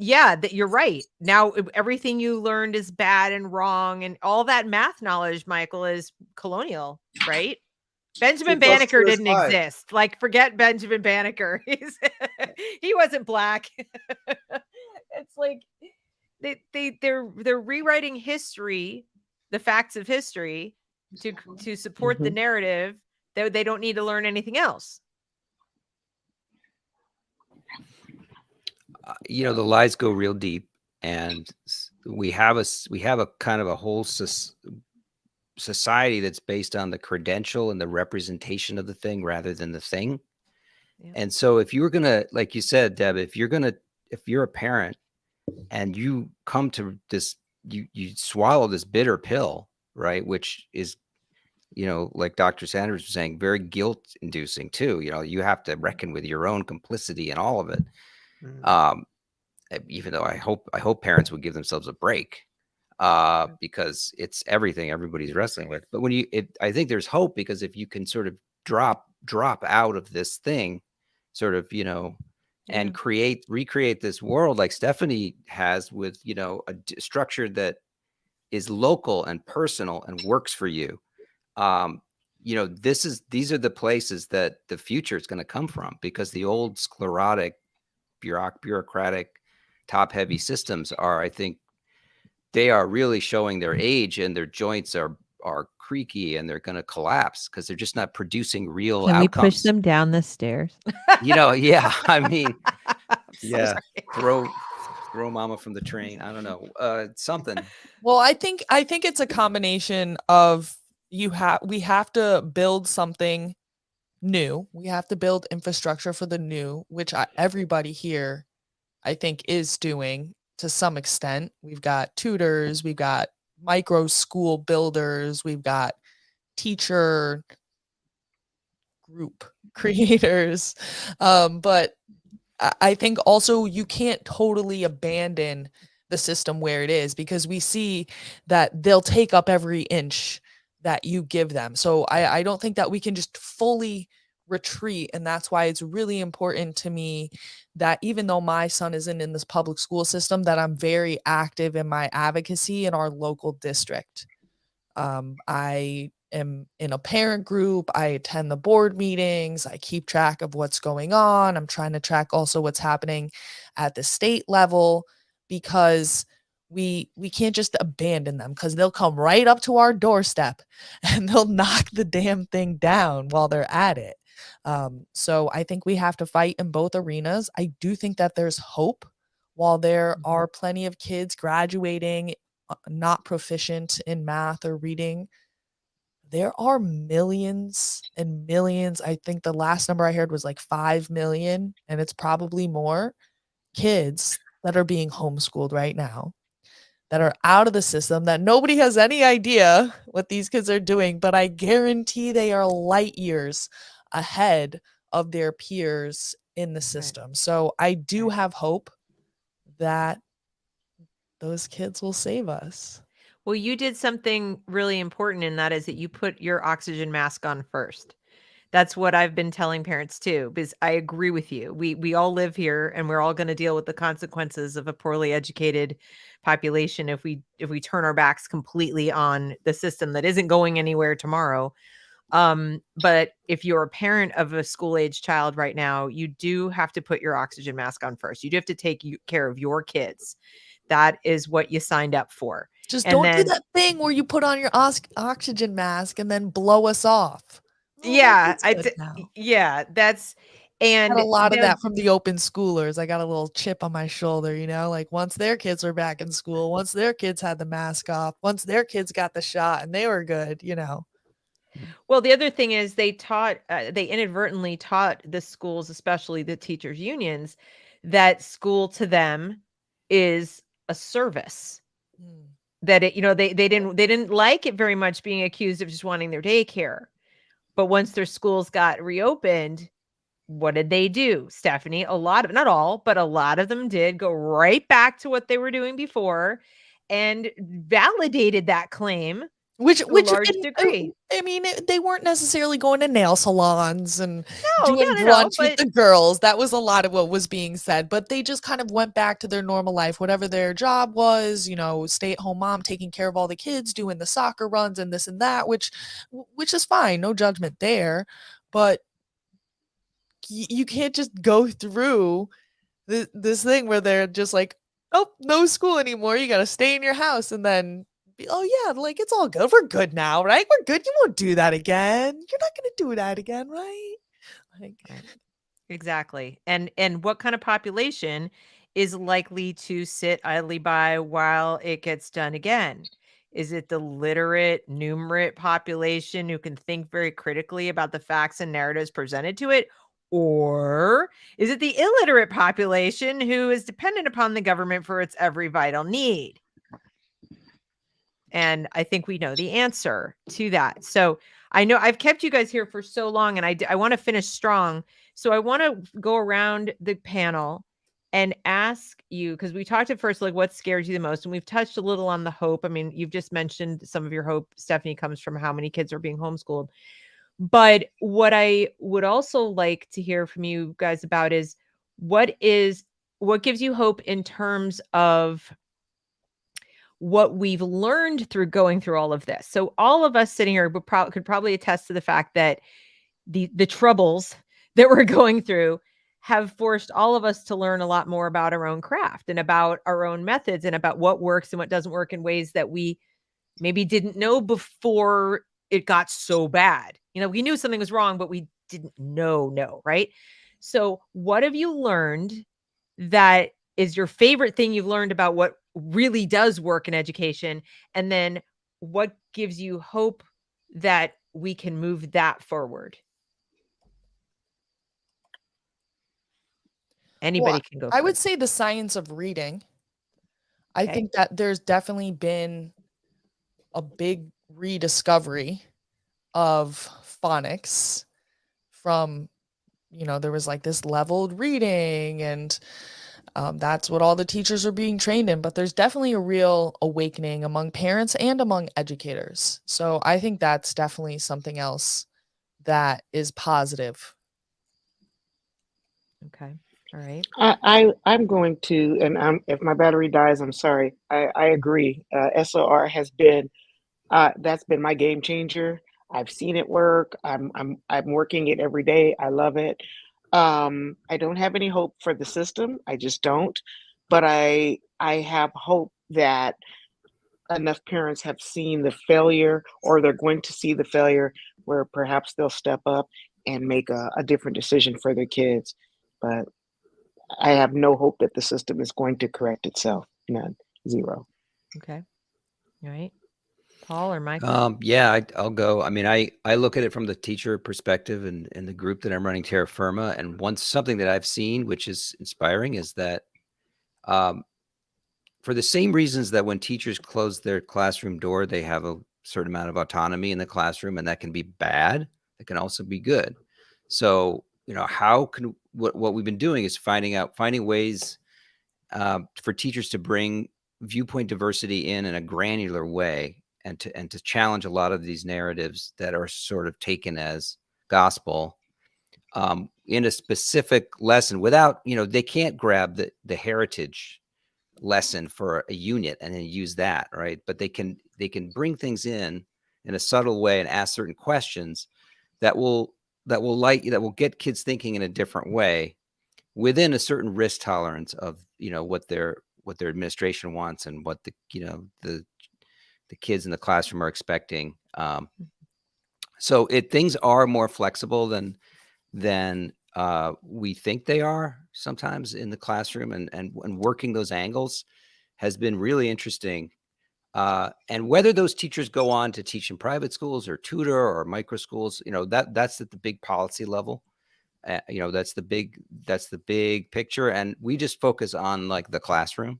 yeah, that you're right. Now everything you learned is bad and wrong, and all that math knowledge, Michael, is colonial, right? Benjamin 2 + 2 Banneker is didn't 5. exist. Like, forget Benjamin Banneker. He wasn't black. It's like they're rewriting history, the facts of history, to support the narrative that they don't need to learn anything else. You know, the lies go real deep, and we have a kind of a whole society that's based on the credential and the representation of the thing rather than the thing. Yeah. And so if you were gonna, like you said, Deb, if you're a parent and you come to this, you swallow this bitter pill, right, which is, you know, like Dr. Sanders was saying, very guilt inducing too. You know, you have to reckon with your own complicity in all of it. Even though I hope parents would give themselves a break, because it's everything everybody's wrestling with. But when I think there's hope, because if you can sort of drop out of this thing, sort of, you know, and recreate this world like Stephanie has, with, you know, a structure that is local and personal and works for you. You know, these are the places that the future is going to come from, because the old sclerotic, bureaucratic, top-heavy systems are, I think, they are really showing their age, and their joints are creaky, and they're going to collapse because they're just not producing real Can outcomes. we push them down the stairs? You know, yeah. I mean, yeah. Throw mama from the train. I don't know, something. Well, I think it's a combination of we have to build something new. We have to build infrastructure for the new, which everybody here, I think, is doing to some extent. We've got tutors, we've got micro school builders, we've got teacher group creators. But I think also you can't totally abandon the system where it is, because we see that they'll take up every inch that you give them. So I don't think that we can just fully retreat. And that's why it's really important to me that even though my son isn't in this public school system, that I'm very active in my advocacy in our local district. I am in a parent group. I attend the board meetings. I keep track of what's going on. I'm trying to track also what's happening at the state level, because we can't just abandon them, because they'll come right up to our doorstep and they'll knock the damn thing down while they're at it. So I think we have to fight in both arenas. I do think that there's hope. While there are plenty of kids graduating not proficient in math or reading, there are millions and millions. I think the last number I heard was like 5 million, and it's probably more, kids that are being homeschooled right now, that are out of the system, that nobody has any idea what these kids are doing, but I guarantee they are light years ahead of their peers in the system. So I do have hope that those kids will save us. Well, you did something really important, and that is that you put your oxygen mask on first. That's what I've been telling parents too, because I agree with you. We all live here, and we're all going to deal with the consequences of a poorly educated population if we turn our backs completely on the system that isn't going anywhere tomorrow. But if you're a parent of a school-age child right now, you do have to put your oxygen mask on first. You do have to take care of your kids. That is what you signed up for. Just And don't then, do that thing where you put on your oxygen mask and then blow us off. Yeah, that's, and I had a lot of that from the open schoolers. I got a little chip on my shoulder, you know, like once their kids were back in school, once their kids had the mask off, once their kids got the shot and they were good, you know. Well, the other thing is they inadvertently taught the schools, especially the teachers' unions, that school to them is a service. That it, you know, they didn't like it very much being accused of just wanting their daycare. But once their schools got reopened, what did they do, Stephanie? Not all, but a lot of them did go right back to what they were doing before and validated that claim Which to a which large and, degree. I mean, they weren't necessarily going to nail salons and No, doing no, brunch with but the girls. That was a lot of what was being said, but they just kind of went back to their normal life, whatever their job was, stay-at-home mom taking care of all the kids, doing the soccer runs and this and that, which is fine, no judgment there. But you can't just go through this thing where they're just like, oh, no school anymore. You got to stay in your house, and then oh yeah, like it's all good. We're good now, right? We're good. You won't do that again. You're not going to do that again, right? Like, right. Exactly. And what kind of population is likely to sit idly by while it gets done again? Is it the literate, numerate population who can think very critically about the facts and narratives presented to it? Or is it the illiterate population who is dependent upon the government for its every vital need? And I think we know the answer to that. So I know I've kept you guys here for so long, and I want to finish strong. So I want to go around the panel and ask you, because we talked at first, like what scares you the most? And we've touched a little on the hope. I mean, you've just mentioned some of your hope, Stephanie, comes from how many kids are being homeschooled. But what I would also like to hear from you guys about is what gives you hope in terms of what we've learned through going through all of this. So all of us sitting here could probably attest to the fact that the troubles that we're going through have forced all of us to learn a lot more about our own craft and about our own methods and about what works and what doesn't work in ways that we maybe didn't know before it got so bad. We knew something was wrong, but we didn't know, right? So what have you learned that is your favorite thing you've learned about what really does work in education? And then what gives you hope that we can move that forward? Anybody can go I would first. say the science of reading. I Okay. think that there's definitely been a big rediscovery of phonics from, there was like this leveled reading, and that's what all the teachers are being trained in. But there's definitely a real awakening among parents and among educators. So I think that's definitely something else that is positive. Okay. All right. I'm going to, and if my battery dies, I'm sorry. I agree. SOR has been that's been my game changer. I've seen it work. I'm working it every day. I love it. I don't have any hope for the system. I just don't. But I have hope that enough parents have seen the failure, or they're going to see the failure, where perhaps they'll step up and make a different decision for their kids. But I have no hope that the system is going to correct itself. None. Zero. Okay. All right. Paul or Michael? Yeah, I'll go. I mean, I look at it from the teacher perspective and the group that I'm running, Terra Firma. And something that I've seen, which is inspiring, is that for the same reasons that when teachers close their classroom door, they have a certain amount of autonomy in the classroom, and that can be bad. It can also be good. So, how can what we've been doing is finding ways for teachers to bring viewpoint diversity in a granular way, and to challenge a lot of these narratives that are sort of taken as gospel in a specific lesson without, they can't grab the heritage lesson for a unit and then use that, right? But they can bring things in a subtle way and ask certain questions that will get kids thinking in a different way within a certain risk tolerance of what their administration wants and what the kids in the classroom are expecting. So things are more flexible than we think they are sometimes in the classroom, and working those angles has been really interesting. And whether those teachers go on to teach in private schools or tutor or micro schools, that's at the big policy level. That's the big picture, and we just focus on like the classroom.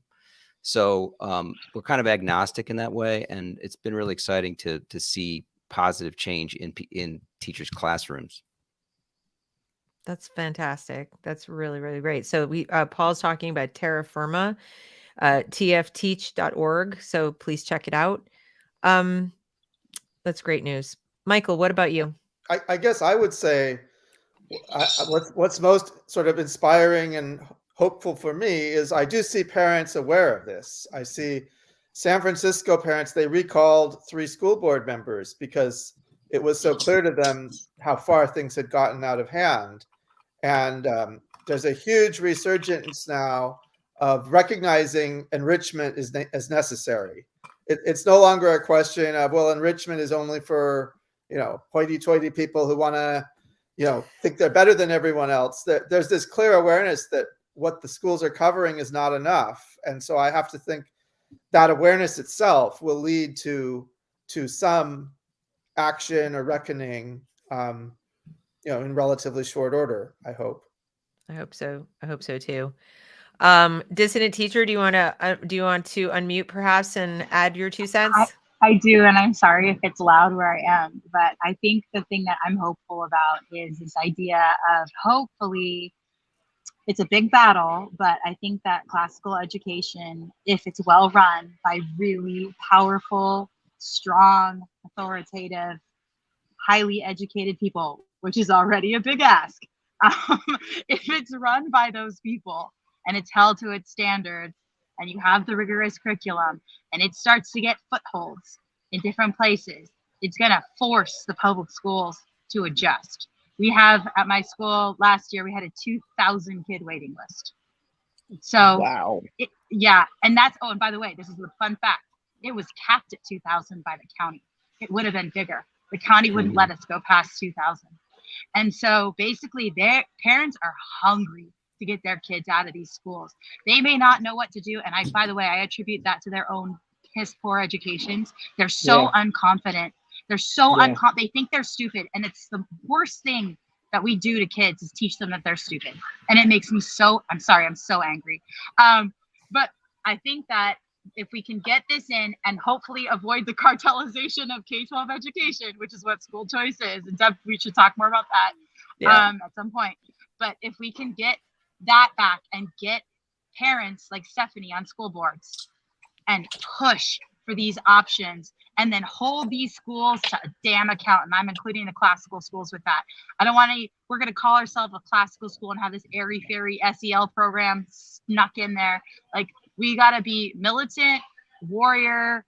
So we're kind of agnostic in that way, and it's been really exciting to see positive change in teachers' classrooms. That's fantastic. That's really, really great. So Paul's talking about Terra Firma, tfteach.org. So please check it out. That's great news. Michael, what about you? I guess I would say what's most sort of inspiring and hopeful for me is I do see parents aware of this. I see San Francisco parents, they recalled 3 school board members because it was so clear to them how far things had gotten out of hand. And there's a huge resurgence now of recognizing enrichment as necessary. It's no longer a question of, well, enrichment is only for, hoity-toity people who want to, think they're better than everyone else. There's this clear awareness that what the schools are covering is not enough. And so I have to think that awareness itself will lead to some action or reckoning, in relatively short order, I hope. I hope so. I hope so too. Dissonant teacher, do you want to unmute perhaps and add your 2 cents? I do, and I'm sorry if it's loud where I am, but I think the thing that I'm hopeful about is this idea of hopefully, it's a big battle, but I think that classical education, if it's well run by really powerful, strong, authoritative, highly educated people, which is already a big ask, if it's run by those people and it's held to its standards, and you have the rigorous curriculum, and it starts to get footholds in different places, it's going to force the public schools to adjust. We have, at my school last year, we had a 2,000 kid waiting list. So, wow. And that's, and by the way, this is a fun fact. It was capped at 2,000 by the county. It would have been bigger. The county wouldn't let us go past 2,000. And so basically their parents are hungry to get their kids out of these schools. They may not know what to do. And by the way, I attribute that to their own piss poor educations. They're so unconfident. They're so they think they're stupid. And it's the worst thing that we do to kids is teach them that they're stupid. And it makes me I'm so angry. But I think that if we can get this in and hopefully avoid the cartelization of K-12 education, which is what school choice is, and Deb, we should talk more about that at some point. But if we can get that back and get parents like Stephanie on school boards and push for these options and then hold these schools to a damn account, and I'm including the classical schools with that. I don't want we're going to call ourselves a classical school and have this airy-fairy SEL program snuck in there. Like, we got to be militant, warrior,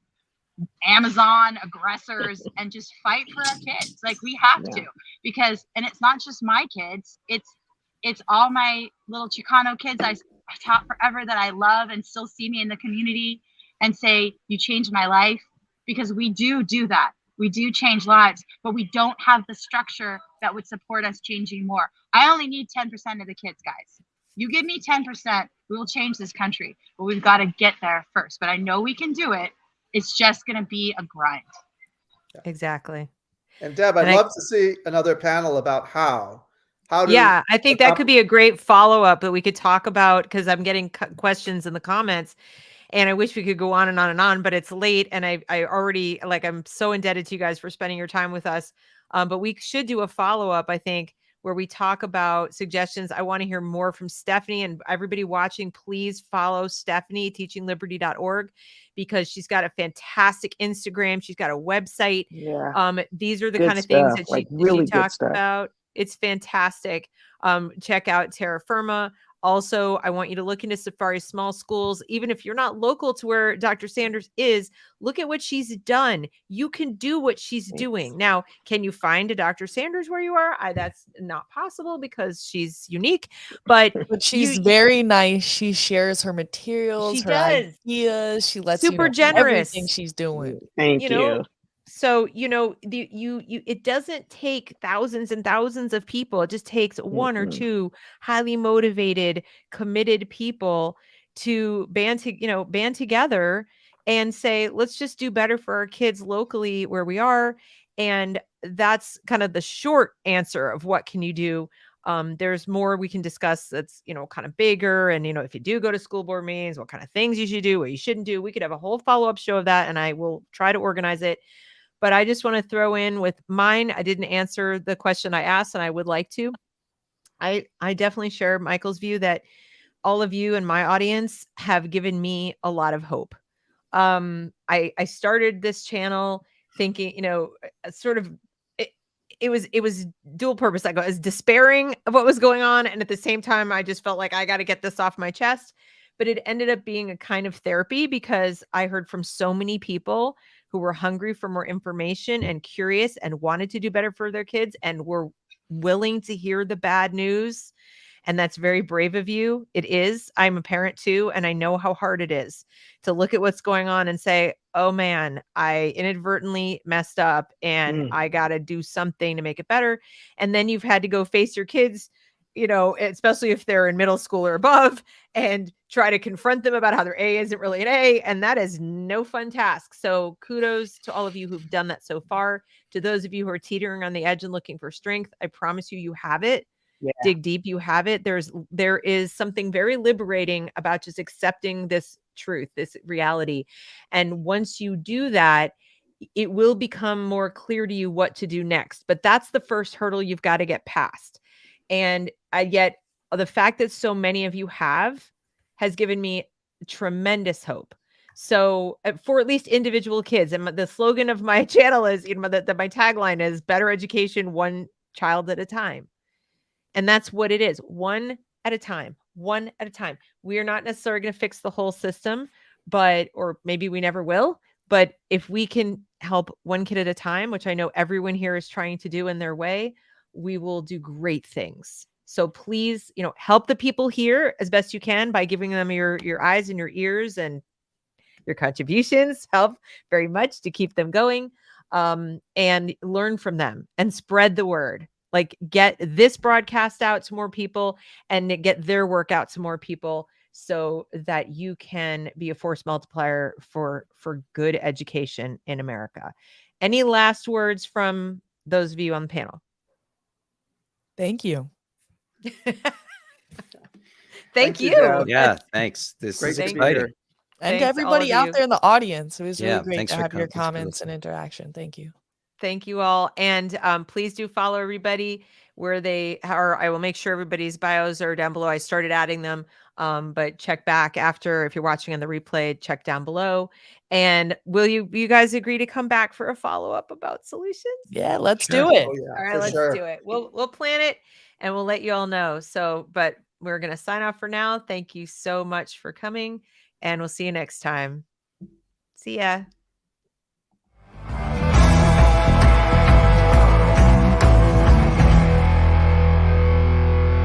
Amazon aggressors and just fight for our kids. Like, we have to, because, and it's not just my kids, it's all my little Chicano kids I taught forever that I love and still see me in the community and say, you changed my life, because we do that. We do change lives, but we don't have the structure that would support us changing more. I only need 10% of the kids, guys. You give me 10%, we will change this country, but we've got to get there first. But I know we can do it. It's just going to be a grind. Exactly. And Deb, I'd love to see another panel about how I think that could be a great follow-up that we could talk about, because I'm getting questions in the comments and I wish we could go on and on and on, but it's late. And I already, I'm so indebted to you guys for spending your time with us. But we should do a follow-up, I think, where we talk about suggestions. I want to hear more from Stephanie, and everybody watching, please follow Stephanie, teachingliberty.org, because she's got a fantastic Instagram. She's got a website. These are the kind of things that she talks about. It's fantastic. Check out Terra Firma. Also, I want you to look into Safari Small Schools. Even if you're not local to where Dr. Sanders is, look at what she's done. You can do what she's doing. Now, can you find a Dr. Sanders where you are? That's not possible because she's unique. But she's very nice. She shares her materials, her ideas. She lets super you know generous everything she's doing. Thank you. So, it doesn't take thousands and thousands of people. It just takes one or two highly motivated, committed people to band together and say, let's just do better for our kids locally where we are. And that's kind of the short answer of what can you do. There's more we can discuss that's, kind of bigger. And, if you do go to school board meetings, what kind of things you should do, what you shouldn't do. We could have a whole follow-up show of that, and I will try to organize it. But I just want to throw in with mine. I didn't answer the question I asked, and I would like to. I definitely share Michael's view that all of you in my audience have given me a lot of hope. I started this channel thinking, sort of, it was dual purpose. I was despairing of what was going on. And at the same time, I just felt like I got to get this off my chest. But it ended up being a kind of therapy because I heard from so many people who were hungry for more information and curious and wanted to do better for their kids and were willing to hear the bad news. And that's very brave of you. It is. I'm a parent too, and I know how hard it is to look at what's going on and say, oh man, I inadvertently messed up and I got to do something to make it better. And then you've had to go face your kids, especially if they're in middle school or above, and try to confront them about how their A isn't really an A. And that is no fun task. So kudos to all of you who've done that so far. To those of you who are teetering on the edge and looking for strength, I promise you have it. Yeah. Dig deep, you have it. There is something very liberating about just accepting this truth, this reality. And once you do that, it will become more clear to you what to do next. But that's the first hurdle you've got to get past. And yet the fact that so many of you has given me tremendous hope. So for at least individual kids, and the slogan of my channel is, my tagline is better education, one child at a time. And that's what it is. One at a time. We are not necessarily going to fix the whole system, or maybe we never will. But if we can help one kid at a time, which I know everyone here is trying to do in their way, we will do great things. So please, help the people here as best you can by giving them your eyes and your ears, and your contributions help very much to keep them going, and learn from them and spread the word. Like, get this broadcast out to more people and get their work out to more people so that you can be a force multiplier for good education in America. Any last words from those of you on the panel? Thank you. Thank you. Deb. Yeah, thanks. This Great is to be exciting. here. And Thanks to to all everybody of out you. there in the audience, it was Yeah, really great thanks to for have your thanks for comments and listening. interaction. Thank you. Thank you all. And please do follow everybody where they are. I will make sure everybody's bios are down below. I started adding them, but check back after, if you're watching on the replay, check down below. And will you guys agree to come back for a follow-up about solutions? Yeah, let's Sure. do it. Oh, yeah, All right, for let's sure. do it. We'll plan it and we'll let you all know. So, but we're going to sign off for now. Thank you so much for coming, and we'll see you next time. See ya.